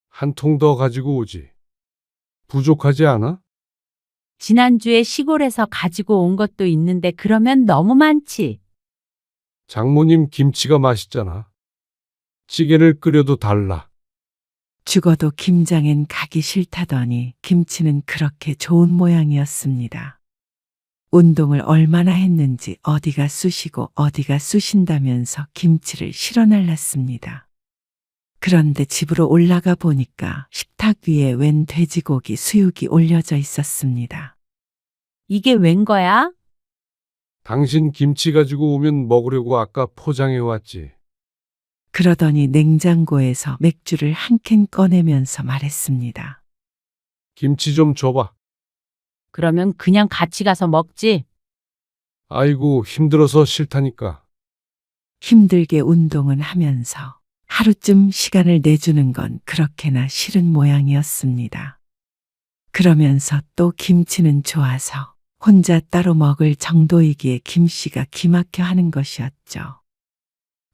한 통 더 가지고 오지. 부족하지 않아? 지난주에 시골에서 가지고 온 것도 있는데 그러면 너무 많지. 장모님 김치가 맛있잖아. 찌개를 끓여도 달라. 죽어도 김장엔 가기 싫다더니 김치는 그렇게 좋은 모양이었습니다. 운동을 얼마나 했는지 어디가 쑤시고 어디가 쑤신다면서 김치를 실어 날랐습니다. 그런데 집으로 올라가 보니까 식탁 위에 웬 돼지고기 수육이 올려져 있었습니다. 이게 웬 거야? 당신 김치 가지고 오면 먹으려고 아까 포장해 왔지. 그러더니 냉장고에서 맥주를 한 캔 꺼내면서 말했습니다. 김치 좀 줘봐. 그러면 그냥 같이 가서 먹지. 아이고, 힘들어서 싫다니까. 힘들게 운동은 하면서 하루쯤 시간을 내주는 건 그렇게나 싫은 모양이었습니다. 그러면서 또 김치는 좋아서 혼자 따로 먹을 정도이기에 김씨가 기막혀 하는 것이었죠.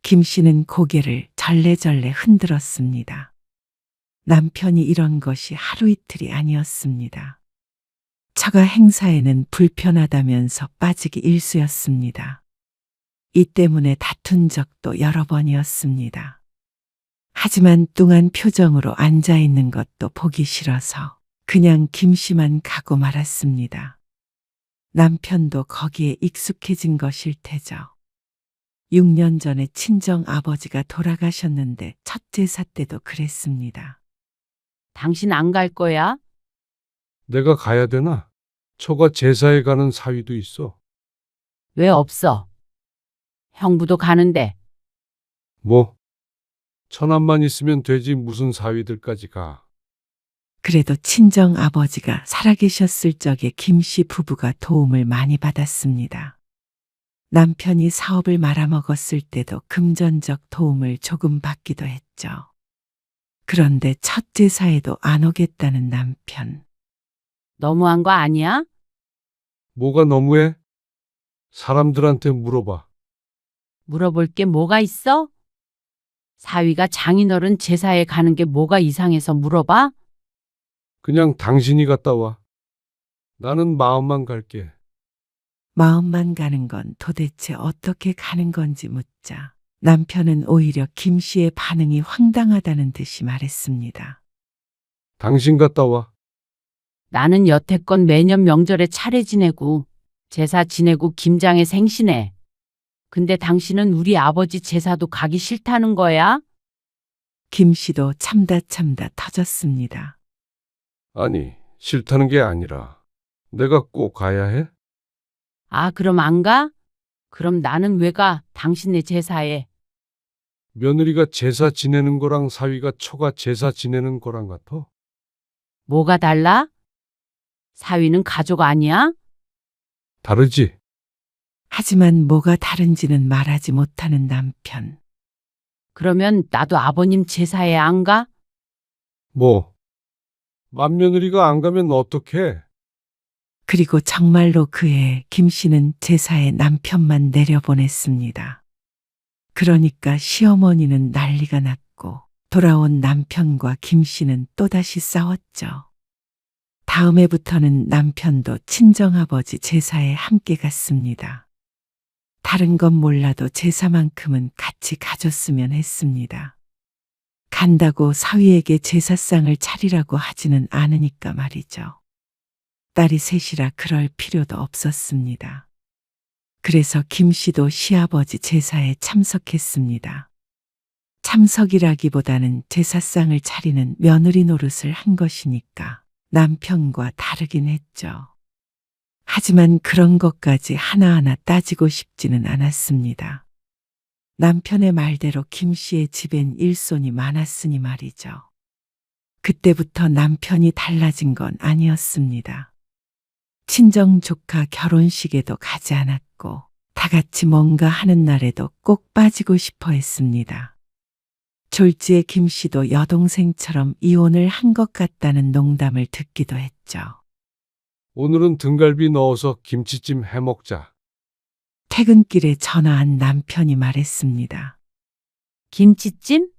김씨는 고개를 절레절레 흔들었습니다. 남편이 이런 것이 하루 이틀이 아니었습니다. 처가 행사에는 불편하다면서 빠지기 일쑤였습니다. 이 때문에 다툰 적도 여러 번이었습니다. 하지만 뚱한 표정으로 앉아 있는 것도 보기 싫어서 그냥 김씨만 가고 말았습니다. 남편도 거기에 익숙해진 것일 테죠. 6년 전에 친정 아버지가 돌아가셨는데 첫 제사 때도 그랬습니다. 당신 안 갈 거야? 내가 가야 되나? 처가 제사에 가는 사위도 있어. 왜 없어? 형부도 가는데. 뭐? 처남만 있으면 되지 무슨 사위들까지 가. 그래도 친정 아버지가 살아계셨을 적에 김씨 부부가 도움을 많이 받았습니다. 남편이 사업을 말아먹었을 때도 금전적 도움을 조금 받기도 했죠. 그런데 첫 제사에도 안 오겠다는 남편. 너무한 거 아니야? 뭐가 너무해? 사람들한테 물어봐. 물어볼 게 뭐가 있어? 사위가 장인어른 제사에 가는 게 뭐가 이상해서 물어봐? 그냥 당신이 갔다 와. 나는 마음만 갈게. 마음만 가는 건 도대체 어떻게 가는 건지 묻자 남편은 오히려 김씨의 반응이 황당하다는 듯이 말했습니다. 당신 갔다 와. 나는 여태껏 매년 명절에 차례 지내고 제사 지내고 김장에 생신해. 근데 당신은 우리 아버지 제사도 가기 싫다는 거야? 김씨도 참다 터졌습니다. 아니, 싫다는 게 아니라 내가 꼭 가야 해? 아, 그럼 안 가? 그럼 나는 왜 가? 당신네 제사에. 며느리가 제사 지내는 거랑 사위가 처가 제사 지내는 거랑 같아? 뭐가 달라? 사위는 가족 아니야? 다르지? 하지만 뭐가 다른지는 말하지 못하는 남편. 그러면 나도 아버님 제사에 안 가? 뭐? 맏며느리가 안 가면 어떡해? 그리고 정말로 그해 김씨는 제사에 남편만 내려보냈습니다. 그러니까 시어머니는 난리가 났고 돌아온 남편과 김씨는 또다시 싸웠죠. 다음 해부터는 남편도 친정아버지 제사에 함께 갔습니다. 다른 건 몰라도 제사만큼은 같이 가줬으면 했습니다. 간다고 사위에게 제사상을 차리라고 하지는 않으니까 말이죠. 딸이 셋이라 그럴 필요도 없었습니다. 그래서 김씨도 시아버지 제사에 참석했습니다. 참석이라기보다는 제사상을 차리는 며느리 노릇을 한 것이니까 남편과 다르긴 했죠. 하지만 그런 것까지 하나하나 따지고 싶지는 않았습니다. 남편의 말대로 김씨의 집엔 일손이 많았으니 말이죠. 그때부터 남편이 달라진 건 아니었습니다. 친정 조카 결혼식에도 가지 않았고 다 같이 뭔가 하는 날에도 꼭 빠지고 싶어 했습니다. 졸지에 김씨도 여동생처럼 이혼을 한 것 같다는 농담을 듣기도 했죠. 오늘은 등갈비 넣어서 김치찜 해 먹자. 퇴근길에 전화한 남편이 말했습니다. 김치찜?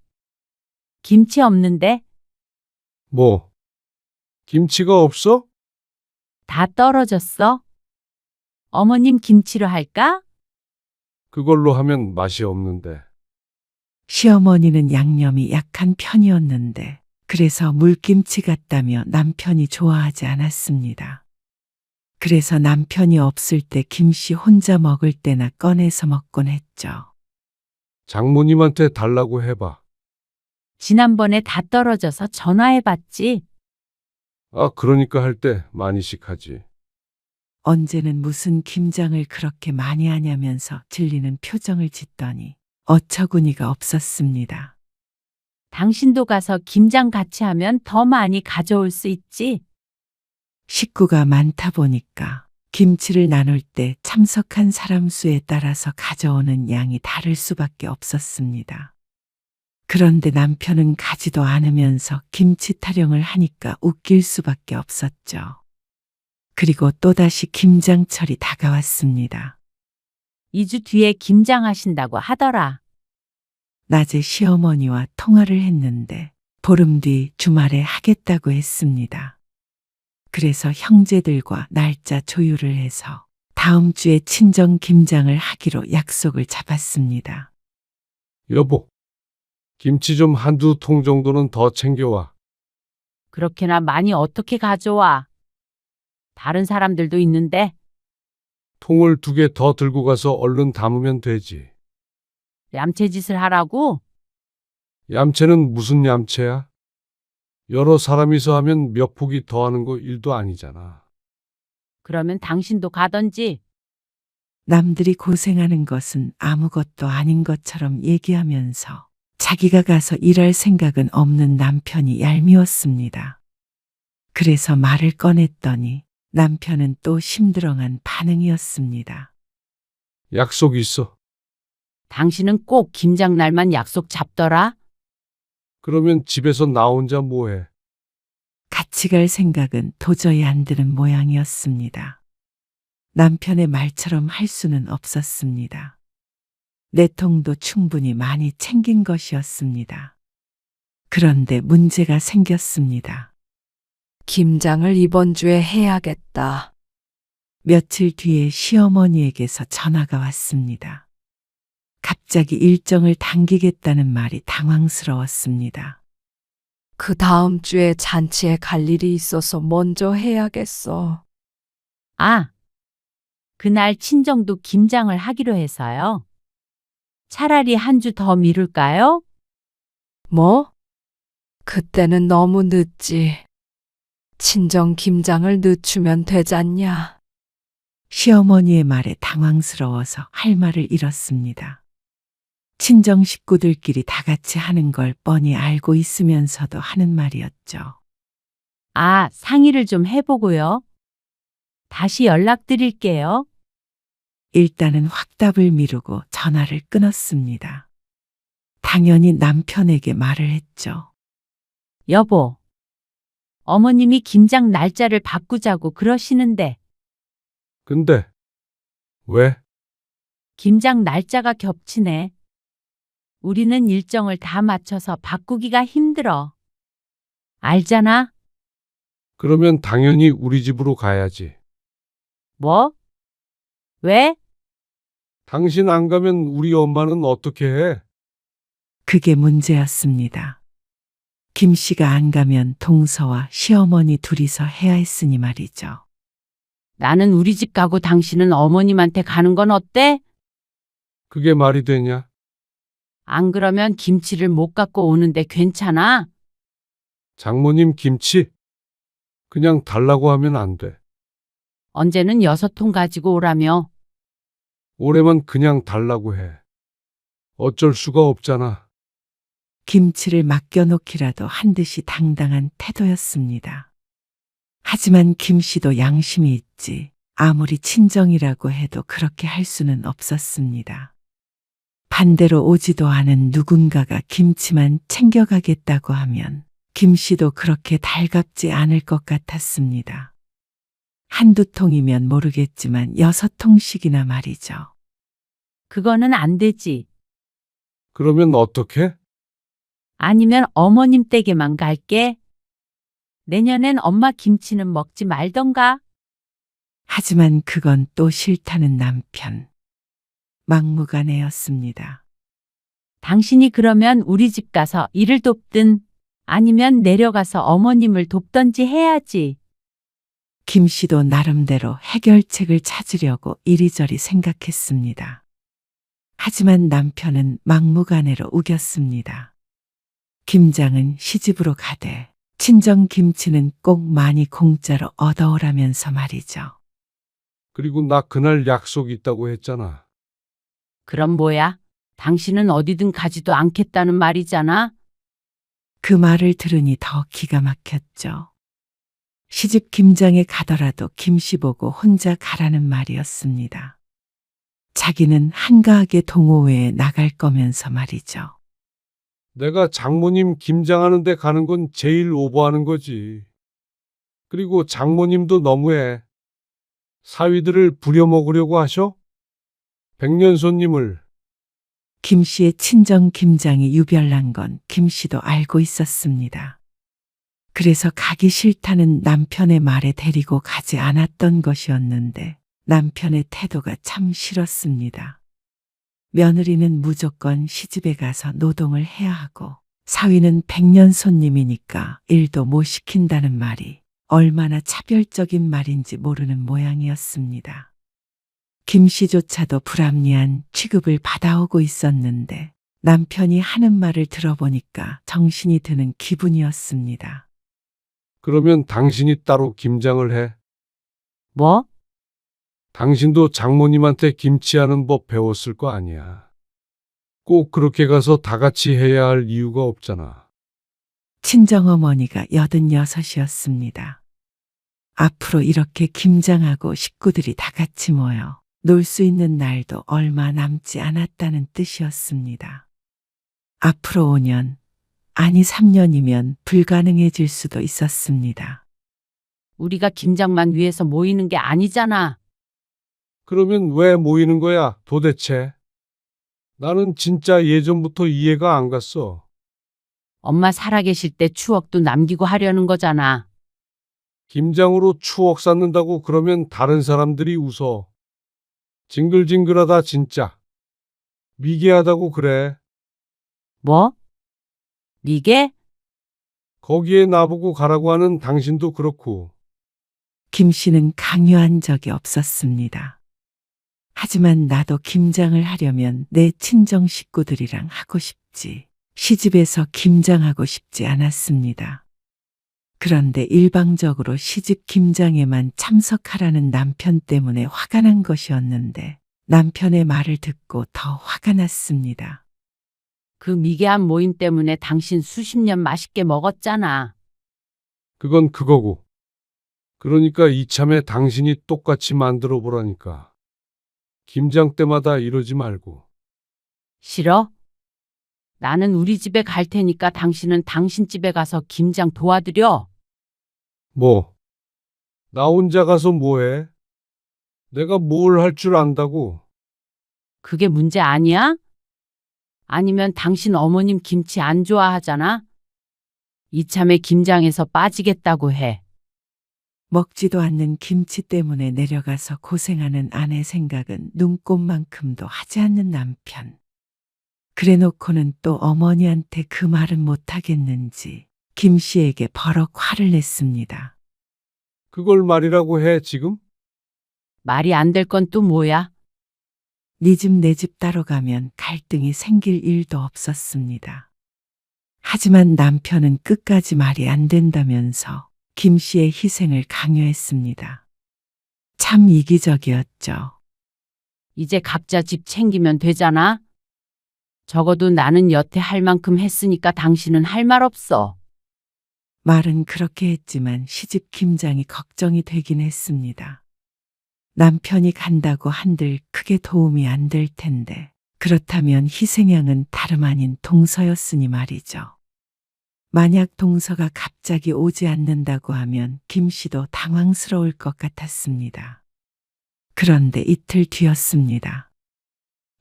김치 없는데? 뭐? 김치가 없어? 다 떨어졌어? 어머님 김치로 할까? 그걸로 하면 맛이 없는데. 시어머니는 양념이 약한 편이었는데 그래서 물김치 같다며 남편이 좋아하지 않았습니다. 그래서 남편이 없을 때 김씨 혼자 먹을 때나 꺼내서 먹곤 했죠. 장모님한테 달라고 해봐. 지난번에 다 떨어져서 전화해봤지. 아, 그러니까 할 때 많이씩 하지. 언제는 무슨 김장을 그렇게 많이 하냐면서 질리는 표정을 짓더니 어처구니가 없었습니다. 당신도 가서 김장 같이 하면 더 많이 가져올 수 있지. 식구가 많다 보니까 김치를 나눌 때 참석한 사람 수에 따라서 가져오는 양이 다를 수밖에 없었습니다. 그런데 남편은 가지도 않으면서 김치 타령을 하니까 웃길 수밖에 없었죠. 그리고 또다시 김장철이 다가왔습니다. 2주 뒤에 김장하신다고 하더라. 낮에 시어머니와 통화를 했는데 보름 뒤 주말에 하겠다고 했습니다. 그래서 형제들과 날짜 조율을 해서 다음 주에 친정 김장을 하기로 약속을 잡았습니다. 여보, 김치 좀 한두 통 정도는 더 챙겨와. 그렇게나 많이 어떻게 가져와? 다른 사람들도 있는데. 통을 2개 더 들고 가서 얼른 담으면 되지. 얌체짓을 하라고? 얌체는 무슨 얌체야? 여러 사람이서 하면 몇 포기 더 하는 거 일도 아니잖아. 그러면 당신도 가던지. 남들이 고생하는 것은 아무것도 아닌 것처럼 얘기하면서 자기가 가서 일할 생각은 없는 남편이 얄미웠습니다. 그래서 말을 꺼냈더니 남편은 또 심드렁한 반응이었습니다. 약속 있어. 당신은 꼭 김장 날만 약속 잡더라. 그러면 집에서 나 혼자 뭐해? 같이 갈 생각은 도저히 안 드는 모양이었습니다. 남편의 말처럼 할 수는 없었습니다. 내 통도 충분히 많이 챙긴 것이었습니다. 그런데 문제가 생겼습니다. 김장을 이번 주에 해야겠다. 며칠 뒤에 시어머니에게서 전화가 왔습니다. 갑자기 일정을 당기겠다는 말이 당황스러웠습니다. 그 다음 주에 잔치에 갈 일이 있어서 먼저 해야겠어. 아, 그날 친정도 김장을 하기로 해서요. 차라리 한 주 더 미룰까요? 뭐? 그때는 너무 늦지. 친정 김장을 늦추면 되잖냐. 시어머니의 말에 당황스러워서 할 말을 잃었습니다. 친정 식구들끼리 다 같이 하는 걸 뻔히 알고 있으면서도 하는 말이었죠. 아, 상의를 좀 해보고요. 다시 연락드릴게요. 일단은 확답을 미루고 전화를 끊었습니다. 당연히 남편에게 말을 했죠. 여보, 어머님이 김장 날짜를 바꾸자고 그러시는데 근데 왜? 김장 날짜가 겹치네. 우리는 일정을 다 맞춰서 바꾸기가 힘들어. 알잖아? 그러면 당연히 우리 집으로 가야지. 뭐? 왜? 당신 안 가면 우리 엄마는 어떻게 해? 그게 문제였습니다. 김 씨가 안 가면 동서와 시어머니 둘이서 해야 했으니 말이죠. 나는 우리 집 가고 당신은 어머님한테 가는 건 어때? 그게 말이 되냐? 안 그러면 김치를 못 갖고 오는데 괜찮아? 장모님 김치? 그냥 달라고 하면 안 돼. 언제는 6통 가지고 오라며. 올해만 그냥 달라고 해. 어쩔 수가 없잖아. 김치를 맡겨놓기라도 한 듯이 당당한 태도였습니다. 하지만 김 씨도 양심이 있지 아무리 친정이라고 해도 그렇게 할 수는 없었습니다. 반대로 오지도 않은 누군가가 김치만 챙겨가겠다고 하면 김 씨도 그렇게 달갑지 않을 것 같았습니다. 한두 통이면 모르겠지만 6통씩이나 말이죠. 그거는 안 되지. 그러면 어떻게? 아니면 어머님 댁에만 갈게. 내년엔 엄마 김치는 먹지 말던가. 하지만 그건 또 싫다는 남편. 막무가내였습니다. 당신이 그러면 우리 집 가서 일을 돕든 아니면 내려가서 어머님을 돕던지 해야지. 김 씨도 나름대로 해결책을 찾으려고 이리저리 생각했습니다. 하지만 남편은 막무가내로 우겼습니다. 김장은 시집으로 가되 친정 김치는 꼭 많이 공짜로 얻어오라면서 말이죠. 그리고 나 그날 약속 있다고 했잖아. 그럼 뭐야? 당신은 어디든 가지도 않겠다는 말이잖아. 그 말을 들으니 더 기가 막혔죠. 시집 김장에 가더라도 김씨 보고 혼자 가라는 말이었습니다. 자기는 한가하게 동호회에 나갈 거면서 말이죠. 내가 장모님 김장하는 데 가는 건 제일 오버하는 거지. 그리고 장모님도 너무해. 사위들을 부려먹으려고 하셔? 백년 손님을. 김 씨의 친정 김장이 유별난 건 김 씨도 알고 있었습니다. 그래서 가기 싫다는 남편의 말에 데리고 가지 않았던 것이었는데 남편의 태도가 참 싫었습니다. 며느리는 무조건 시집에 가서 노동을 해야 하고 사위는 백년 손님이니까 일도 못 시킨다는 말이 얼마나 차별적인 말인지 모르는 모양이었습니다. 김 씨조차도 불합리한 취급을 받아오고 있었는데 남편이 하는 말을 들어보니까 정신이 드는 기분이었습니다. 그러면 당신이 따로 김장을 해. 뭐? 당신도 장모님한테 김치하는 법 배웠을 거 아니야. 꼭 그렇게 가서 다 같이 해야 할 이유가 없잖아. 친정어머니가 86이었습니다. 앞으로 이렇게 김장하고 식구들이 다 같이 모여 놀 수 있는 날도 얼마 남지 않았다는 뜻이었습니다. 앞으로 5년, 아니 3년이면 불가능해질 수도 있었습니다. 우리가 김장만 위해서 모이는 게 아니잖아. 그러면 왜 모이는 거야, 도대체? 나는 진짜 예전부터 이해가 안 갔어. 엄마 살아계실 때 추억도 남기고 하려는 거잖아. 김장으로 추억 쌓는다고 그러면 다른 사람들이 웃어. 징글징글하다 진짜. 미개하다고 그래. 뭐? 미개? 거기에 나보고 가라고 하는 당신도 그렇고. 김 씨는 강요한 적이 없었습니다. 하지만 나도 김장을 하려면 내 친정 식구들이랑 하고 싶지. 시집에서 김장하고 싶지 않았습니다. 그런데 일방적으로 시집 김장에만 참석하라는 남편 때문에 화가 난 것이었는데 남편의 말을 듣고 더 화가 났습니다. 그 미개한 모임 때문에 당신 수십 년 맛있게 먹었잖아. 그건 그거고. 그러니까 이참에 당신이 똑같이 만들어 보라니까. 김장 때마다 이러지 말고. 싫어? 나는 우리 집에 갈 테니까 당신은 당신 집에 가서 김장 도와드려. 뭐? 나 혼자 가서 뭐해? 내가 뭘 할 줄 안다고. 그게 문제 아니야? 아니면 당신 어머님 김치 안 좋아하잖아? 이참에 김장에서 빠지겠다고 해. 먹지도 않는 김치 때문에 내려가서 고생하는 아내 생각은 눈꼽만큼도 하지 않는 남편. 그래놓고는 또 어머니한테 그 말은 못하겠는지 김 씨에게 버럭 화를 냈습니다. 그걸 말이라고 해, 지금? 말이 안 될 건 또 뭐야? 네 집 내 집 따로 가면 갈등이 생길 일도 없었습니다. 하지만 남편은 끝까지 말이 안 된다면서 김 씨의 희생을 강요했습니다. 참 이기적이었죠. 이제 각자 집 챙기면 되잖아? 적어도 나는 여태 할 만큼 했으니까 당신은 할 말 없어. 말은 그렇게 했지만 시집 김장이 걱정이 되긴 했습니다. 남편이 간다고 한들 크게 도움이 안 될 텐데 그렇다면 희생양은 다름 아닌 동서였으니 말이죠. 만약 동서가 갑자기 오지 않는다고 하면 김 씨도 당황스러울 것 같았습니다. 그런데 이틀 뒤였습니다.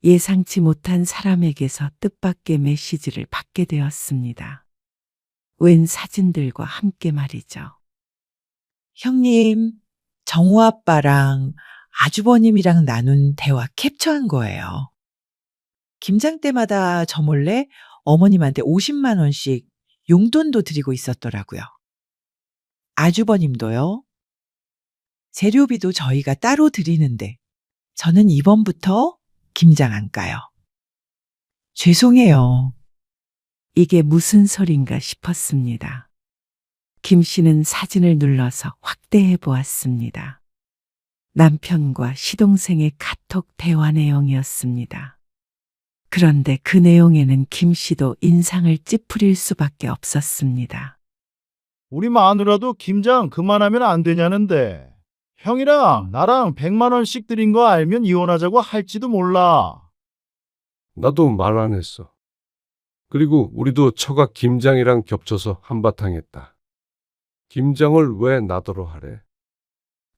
예상치 못한 사람에게서 뜻밖의 메시지를 받게 되었습니다. 웬 사진들과 함께 말이죠. 형님, 정우 아빠랑 아주버님이랑 나눈 대화 캡처한 거예요. 김장 때마다 저 몰래 어머님한테 50만 원씩 용돈도 드리고 있었더라고요. 아주버님도요. 재료비도 저희가 따로 드리는데 저는 이번부터 김장 안 까요. 죄송해요. 이게 무슨 소린가 싶었습니다. 김 씨는 사진을 눌러서 확대해 보았습니다. 남편과 시동생의 카톡 대화 내용이었습니다. 그런데 그 내용에는 김 씨도 인상을 찌푸릴 수밖에 없었습니다. 우리 마누라도 김장 그만하면 안 되냐는데 형이랑 나랑 100만 원씩 드린 거 알면 이혼하자고 할지도 몰라. 나도 말 안 했어. 그리고 우리도 처가 김장이랑 겹쳐서 한바탕 했다. 김장을 왜 나더러 하래?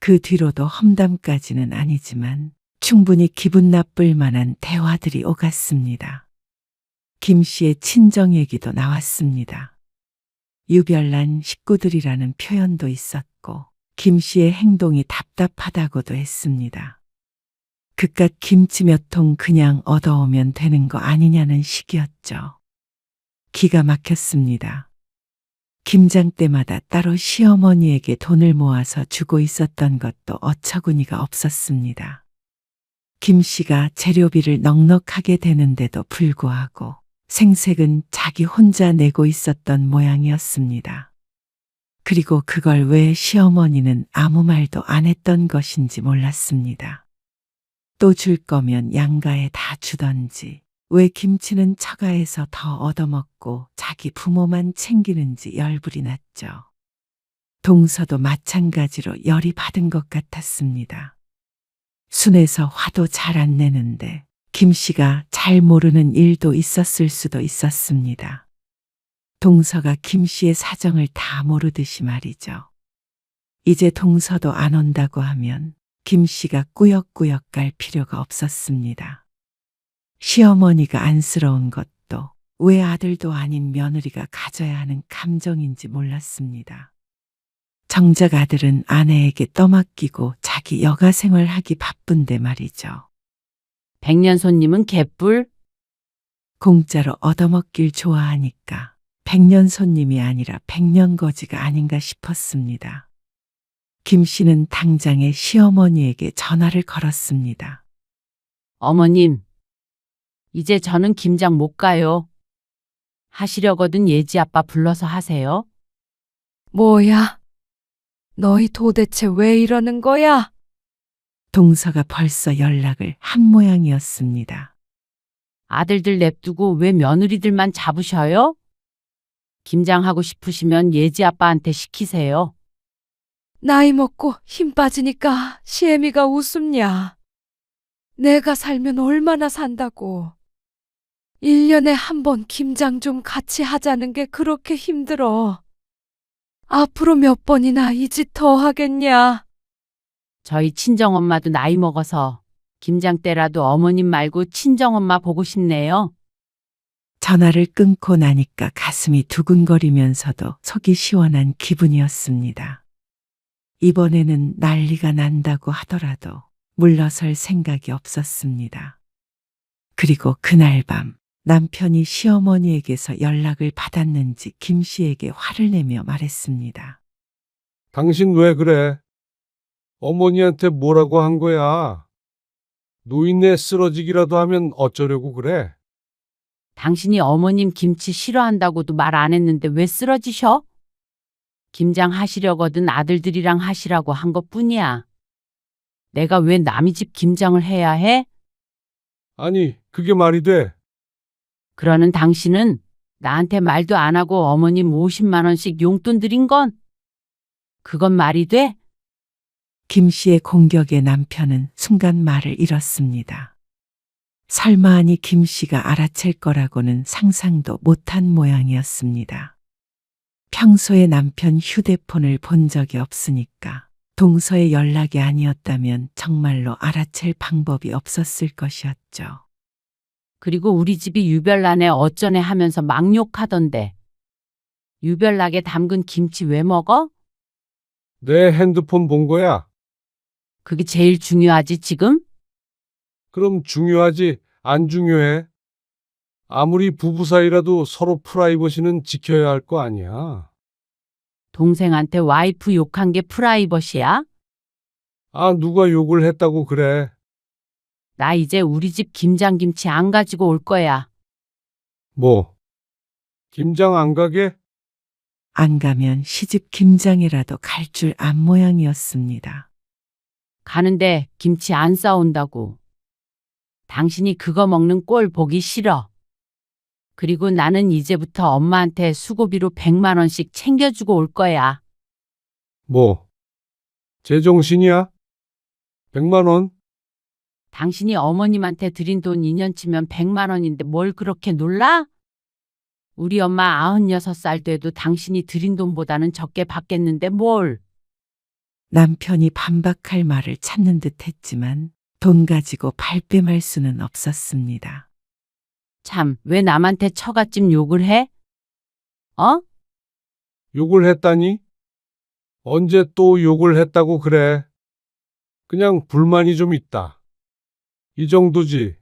그 뒤로도 험담까지는 아니지만 충분히 기분 나쁠 만한 대화들이 오갔습니다. 김 씨의 친정 얘기도 나왔습니다. 유별난 식구들이라는 표현도 있었고 김 씨의 행동이 답답하다고도 했습니다. 그깟 김치 몇 통 그냥 얻어오면 되는 거 아니냐는 식이었죠. 기가 막혔습니다. 김장 때마다 따로 시어머니에게 돈을 모아서 주고 있었던 것도 어처구니가 없었습니다. 김 씨가 재료비를 넉넉하게 되는데도 불구하고 생색은 자기 혼자 내고 있었던 모양이었습니다. 그리고 그걸 왜 시어머니는 아무 말도 안 했던 것인지 몰랐습니다. 또 줄 거면 양가에 다 주던지 왜 김치는 처가에서 더 얻어먹고 자기 부모만 챙기는지 열불이 났죠. 동서도 마찬가지로 열이 받은 것 같았습니다. 순해서 화도 잘 안 내는데 김 씨가 잘 모르는 일도 있었을 수도 있었습니다. 동서가 김 씨의 사정을 다 모르듯이 말이죠. 이제 동서도 안 온다고 하면 김 씨가 꾸역꾸역 갈 필요가 없었습니다. 시어머니가 안쓰러운 것도 왜 아들도 아닌 며느리가 가져야 하는 감정인지 몰랐습니다. 정작 아들은 아내에게 떠맡기고 자기 여가 생활하기 바쁜데 말이죠. 백년 손님은 개뿔? 공짜로 얻어먹길 좋아하니까 백년 손님이 아니라 백년거지가 아닌가 싶었습니다. 김 씨는 당장에 시어머니에게 전화를 걸었습니다. 어머님, 이제 저는 김장 못 가요. 하시려거든 예지 아빠 불러서 하세요. 뭐야? 너희 도대체 왜 이러는 거야? 동서가 벌써 연락을 한 모양이었습니다. 아들들 냅두고 왜 며느리들만 잡으셔요? 김장하고 싶으시면 예지 아빠한테 시키세요. 나이 먹고 힘 빠지니까 시애미가 웃음냐. 내가 살면 얼마나 산다고. 1년에 한 번 김장 좀 같이 하자는 게 그렇게 힘들어. 앞으로 몇 번이나 이 짓 더 하겠냐. 저희 친정엄마도 나이 먹어서 김장 때라도 어머님 말고 친정엄마 보고 싶네요. 전화를 끊고 나니까 가슴이 두근거리면서도 속이 시원한 기분이었습니다. 이번에는 난리가 난다고 하더라도 물러설 생각이 없었습니다. 그리고 그날 밤 남편이 시어머니에게서 연락을 받았는지 김 씨에게 화를 내며 말했습니다. 당신 왜 그래? 어머니한테 뭐라고 한 거야? 노인네 쓰러지기라도 하면 어쩌려고 그래? 당신이 어머님 김치 싫어한다고도 말 안 했는데 왜 쓰러지셔? 김장 하시려거든 아들들이랑 하시라고 한 것뿐이야. 내가 왜 남의 집 김장을 해야 해? 아니, 그게 말이 돼. 그러는 당신은 나한테 말도 안 하고 어머님 50만 원씩 용돈 드린 건? 그건 말이 돼? 김 씨의 공격에 남편은 순간 말을 잃었습니다. 설마하니 김 씨가 알아챌 거라고는 상상도 못한 모양이었습니다. 평소에 남편 휴대폰을 본 적이 없으니까 동서의 연락이 아니었다면 정말로 알아챌 방법이 없었을 것이었죠. 그리고 우리 집이 유별난에 어쩌네 하면서 막 욕하던데. 유별나게 담근 김치 왜 먹어? 내 핸드폰 본 거야. 그게 제일 중요하지, 지금? 그럼 중요하지, 안 중요해? 아무리 부부 사이라도 서로 프라이버시는 지켜야 할 거 아니야. 동생한테 와이프 욕한 게 프라이버시야? 아, 누가 욕을 했다고 그래. 나 이제 우리 집 김장김치 안 가지고 올 거야. 뭐? 김장 안 가게? 안 가면 시집 김장이라도 갈 줄 안 모양이었습니다. 가는데 김치 안 싸온다고. 당신이 그거 먹는 꼴 보기 싫어. 그리고 나는 이제부터 엄마한테 수고비로 100만 원씩 챙겨주고 올 거야. 뭐? 제정신이야? 100만 원? 당신이 어머님한테 드린 돈 2년치면 100만 원인데 뭘 그렇게 놀라? 우리 엄마 96살 때도 당신이 드린 돈보다는 적게 받겠는데 뭘. 남편이 반박할 말을 찾는 듯 했지만 돈 가지고 발뺌할 수는 없었습니다. 참, 왜 남한테 처갓집 욕을 해? 어? 욕을 했다니? 언제 또 욕을 했다고 그래? 그냥 불만이 좀 있다. 이 정도지.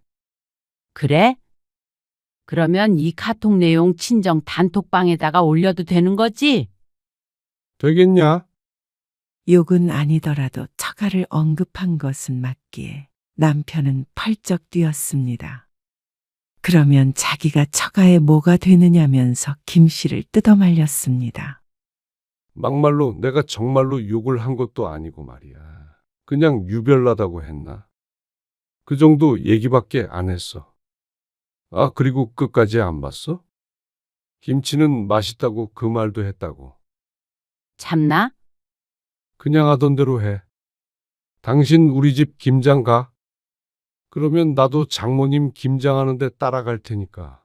그래? 그러면 이 카톡 내용 친정 단톡방에다가 올려도 되는 거지? 되겠냐? 욕은 아니더라도 처가를 언급한 것은 맞기에 남편은 펄쩍 뛰었습니다. 그러면 자기가 처가에 뭐가 되느냐면서 김 씨를 뜯어말렸습니다. 막말로 내가 정말로 욕을 한 것도 아니고 말이야. 그냥 유별나다고 했나? 그 정도 얘기밖에 안 했어. 아, 그리고 끝까지 안 봤어? 김치는 맛있다고 그 말도 했다고. 참나? 그냥 하던 대로 해. 당신 우리 집 김장 가? 그러면 나도 장모님 김장하는데 따라갈 테니까.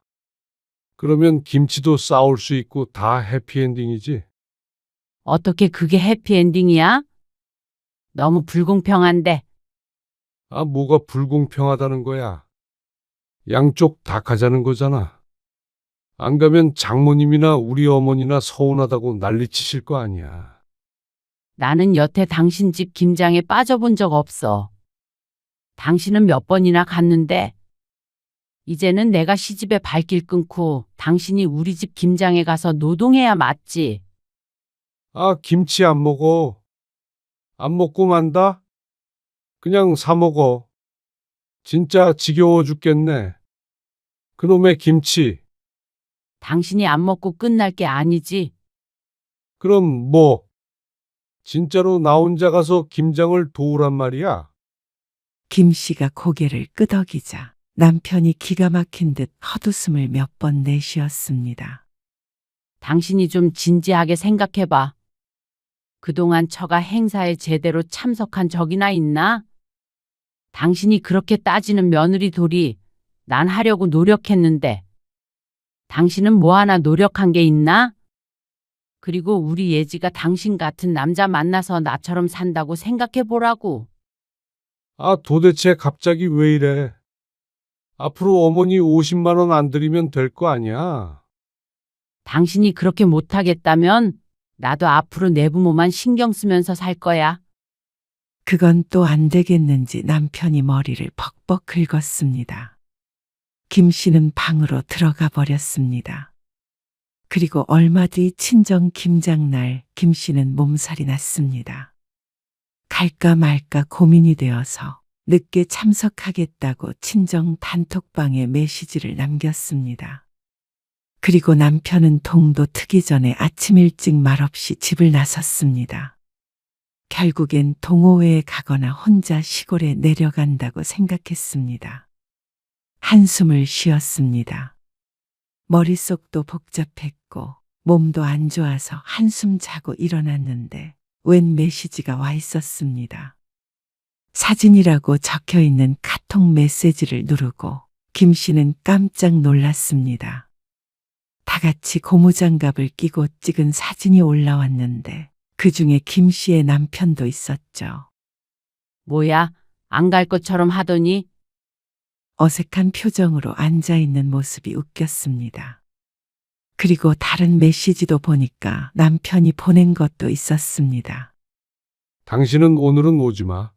그러면 김치도 싸올 수 있고 다 해피엔딩이지? 어떻게 그게 해피엔딩이야? 너무 불공평한데. 아, 뭐가 불공평하다는 거야? 양쪽 다 가자는 거잖아. 안 가면 장모님이나 우리 어머니나 서운하다고 난리치실 거 아니야. 나는 여태 당신 집 김장에 빠져본 적 없어. 당신은 몇 번이나 갔는데 이제는 내가 시집에 발길 끊고 당신이 우리 집 김장에 가서 노동해야 맞지. 아, 김치 안 먹어. 안 먹고 만다? 그냥 사 먹어. 진짜 지겨워 죽겠네. 그놈의 김치. 당신이 안 먹고 끝날 게 아니지. 그럼 뭐? 진짜로 나 혼자 가서 김장을 도우란 말이야? 김 씨가 고개를 끄덕이자 남편이 기가 막힌 듯 헛웃음을 몇 번 내쉬었습니다. 당신이 좀 진지하게 생각해봐. 그동안 처가 행사에 제대로 참석한 적이나 있나? 당신이 그렇게 따지는 며느리 돌이 난 하려고 노력했는데 당신은 뭐 하나 노력한 게 있나? 그리고 우리 예지가 당신 같은 남자 만나서 나처럼 산다고 생각해 보라고. 아, 도대체 갑자기 왜 이래? 앞으로 어머니 50만 원 안 드리면 될 거 아니야? 당신이 그렇게 못하겠다면 나도 앞으로 내 부모만 신경 쓰면서 살 거야. 그건 또 안 되겠는지 남편이 머리를 벅벅 긁었습니다. 김 씨는 방으로 들어가 버렸습니다. 그리고 얼마 뒤 친정 김장날 김 씨는 몸살이 났습니다. 갈까 말까 고민이 되어서 늦게 참석하겠다고 친정 단톡방에 메시지를 남겼습니다. 그리고 남편은 동도 트기 전에 아침 일찍 말없이 집을 나섰습니다. 결국엔 동호회에 가거나 혼자 시골에 내려간다고 생각했습니다. 한숨을 쉬었습니다. 머릿속도 복잡했고 몸도 안 좋아서 한숨 자고 일어났는데 웬 메시지가 와 있었습니다. 사진이라고 적혀 있는 카톡 메시지를 누르고 김 씨는 깜짝 놀랐습니다. 다 같이 고무장갑을 끼고 찍은 사진이 올라왔는데 그 중에 김 씨의 남편도 있었죠. 뭐야, 안 갈 것처럼 하더니. 어색한 표정으로 앉아있는 모습이 웃겼습니다. 그리고 다른 메시지도 보니까 남편이 보낸 것도 있었습니다. 당신은 오늘은 오지 마.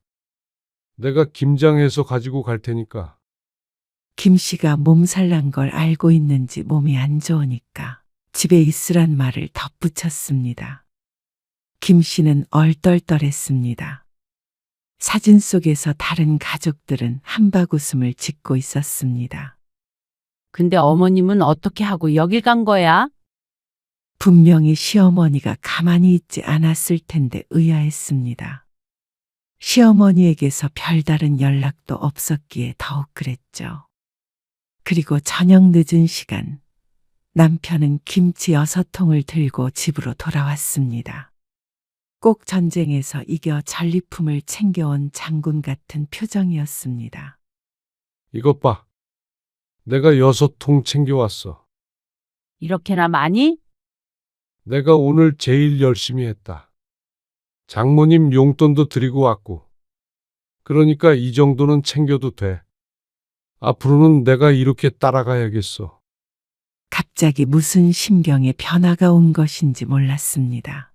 내가 김장해서 가지고 갈 테니까. 김 씨가 몸살 난 걸 알고 있는지 몸이 안 좋으니까 집에 있으란 말을 덧붙였습니다. 김 씨는 얼떨떨했습니다. 사진 속에서 다른 가족들은 한바구음을 짓고 있었습니다. 근데 어머님은 어떻게 하고 여길 간 거야? 분명히 시어머니가 가만히 있지 않았을 텐데 의아했습니다. 시어머니에게서 별다른 연락도 없었기에 더욱 그랬죠. 그리고 저녁 늦은 시간, 남편은 김치 6통을 들고 집으로 돌아왔습니다. 꼭 전쟁에서 이겨 전리품을 챙겨온 장군 같은 표정이었습니다. 이것 봐. 내가 6통 챙겨왔어. 이렇게나 많이? 내가 오늘 제일 열심히 했다. 장모님 용돈도 드리고 왔고. 그러니까 이 정도는 챙겨도 돼. 앞으로는 내가 이렇게 따라가야겠어. 갑자기 무슨 심경의 변화가 온 것인지 몰랐습니다.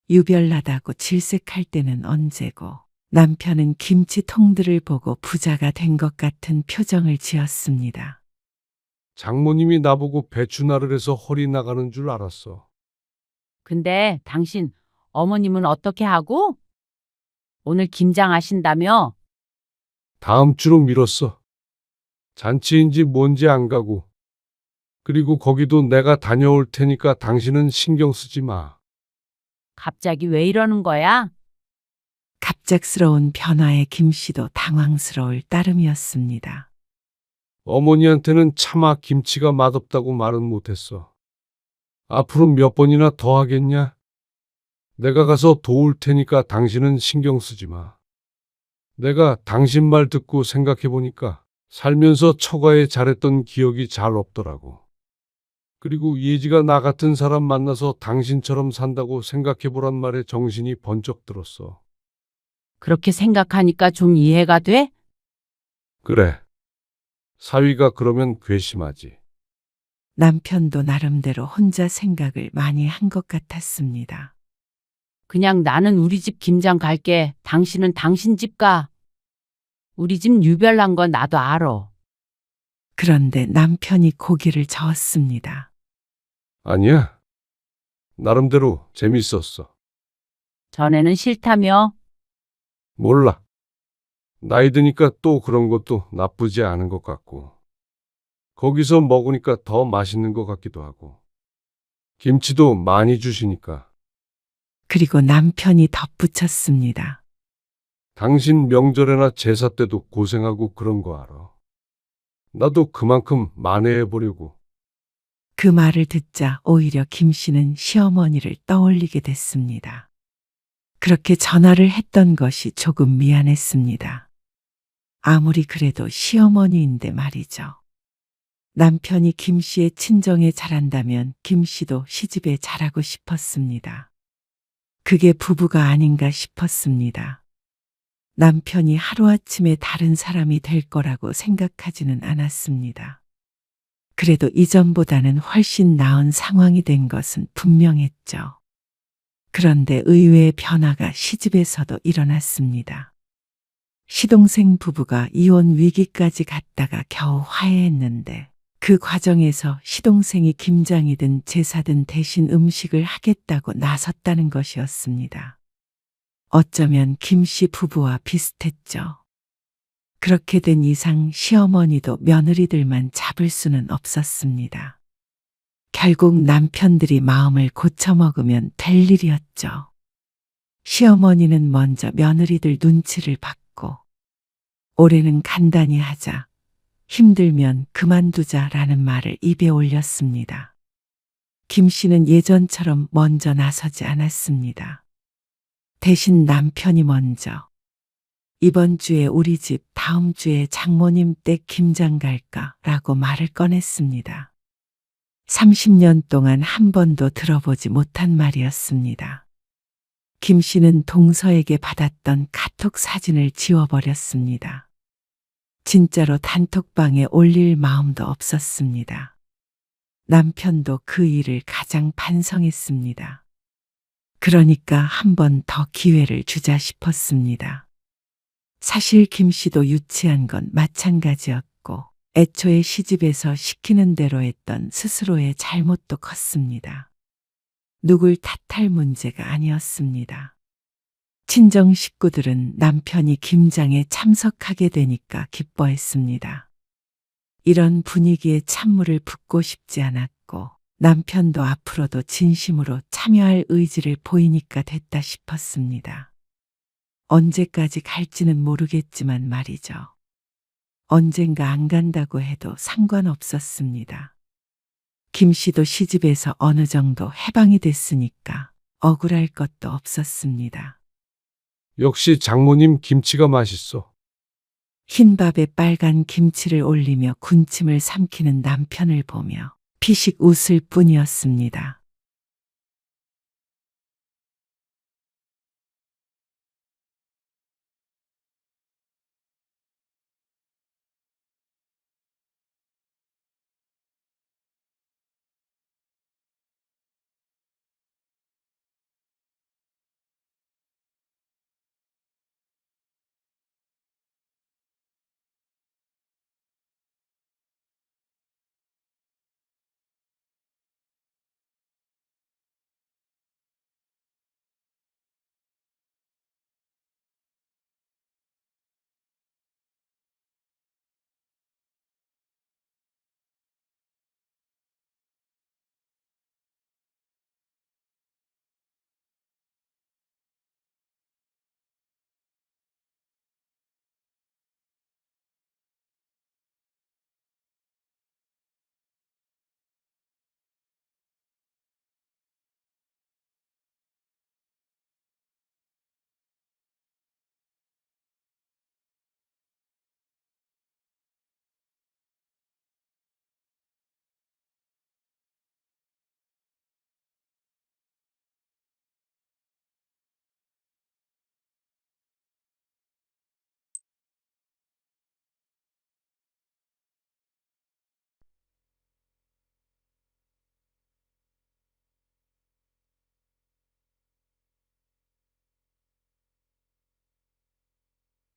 유별나다고 질색할 때는 언제고 남편은 김치통들을 보고 부자가 된 것 같은 표정을 지었습니다. 장모님이 나보고 배추날을 해서 허리 나가는 줄 알았어. 근데 당신 어머님은 어떻게 하고? 오늘 김장하신다며? 다음 주로 미뤘어. 잔치인지 뭔지 안 가고. 그리고 거기도 내가 다녀올 테니까 당신은 신경 쓰지 마. 갑자기 왜 이러는 거야? 갑작스러운 변화에 김 씨도 당황스러울 따름이었습니다. 어머니한테는 차마 김치가 맛없다고 말은 못했어. 앞으로 몇 번이나 더 하겠냐? 내가 가서 도울 테니까 당신은 신경 쓰지 마. 내가 당신 말 듣고 생각해 보니까 살면서 처가에 잘했던 기억이 잘 없더라고. 그리고 예지가 나 같은 사람 만나서 당신처럼 산다고 생각해 보란 말에 정신이 번쩍 들었어. 그렇게 생각하니까 좀 이해가 돼? 그래. 사위가 그러면 괘씸하지. 남편도 나름대로 혼자 생각을 많이 한 것 같았습니다. 그냥 나는 우리 집 김장 갈게. 당신은 당신 집 가. 우리 집 유별난 건 나도 알아. 그런데 남편이 고개를 저었습니다. 아니야. 나름대로 재밌었어. 전에는 싫다며? 몰라. 나이 드니까 또 그런 것도 나쁘지 않은 것 같고. 거기서 먹으니까 더 맛있는 것 같기도 하고. 김치도 많이 주시니까. 그리고 남편이 덧붙였습니다. 당신 명절에나 제사 때도 고생하고 그런 거 알아. 나도 그만큼 만회해 보려고. 그 말을 듣자 오히려 김 씨는 시어머니를 떠올리게 됐습니다. 그렇게 전화를 했던 것이 조금 미안했습니다. 아무리 그래도 시어머니인데 말이죠. 남편이 김 씨의 친정에 잘한다면 김 씨도 시집에 잘하고 싶었습니다. 그게 부부가 아닌가 싶었습니다. 남편이 하루아침에 다른 사람이 될 거라고 생각하지는 않았습니다. 그래도 이전보다는 훨씬 나은 상황이 된 것은 분명했죠. 그런데 의외의 변화가 시집에서도 일어났습니다. 시동생 부부가 이혼 위기까지 갔다가 겨우 화해했는데 그 과정에서 시동생이 김장이든 제사든 대신 음식을 하겠다고 나섰다는 것이었습니다. 어쩌면 김 씨 부부와 비슷했죠. 그렇게 된 이상 시어머니도 며느리들만 잡을 수는 없었습니다. 결국 남편들이 마음을 고쳐먹으면 될 일이었죠. 시어머니는 먼저 며느리들 눈치를 받고 올해는 간단히 하자, 힘들면 그만두자라는 말을 입에 올렸습니다. 김 씨는 예전처럼 먼저 나서지 않았습니다. 대신 남편이 먼저 이번 주에 우리 집, 다음 주에 장모님 댁 김장 갈까라고 말을 꺼냈습니다. 30년 동안 한 번도 들어보지 못한 말이었습니다. 김 씨는 동서에게 받았던 카톡 사진을 지워버렸습니다. 진짜로 단톡방에 올릴 마음도 없었습니다. 남편도 그 일을 가장 반성했습니다. 그러니까 한 번 더 기회를 주자 싶었습니다. 사실 김 씨도 유치한 건 마찬가지였고 애초에 시집에서 시키는 대로 했던 스스로의 잘못도 컸습니다. 누굴 탓할 문제가 아니었습니다. 친정 식구들은 남편이 김장에 참석하게 되니까 기뻐했습니다. 이런 분위기에 찬물을 붓고 싶지 않았고 남편도 앞으로도 진심으로 참여할 의지를 보이니까 됐다 싶었습니다. 언제까지 갈지는 모르겠지만 말이죠. 언젠가 안 간다고 해도 상관없었습니다. 김 씨도 시집에서 어느 정도 해방이 됐으니까 억울할 것도 없었습니다. 역시 장모님 김치가 맛있어. 흰밥에 빨간 김치를 올리며 군침을 삼키는 남편을 보며 피식 웃을 뿐이었습니다.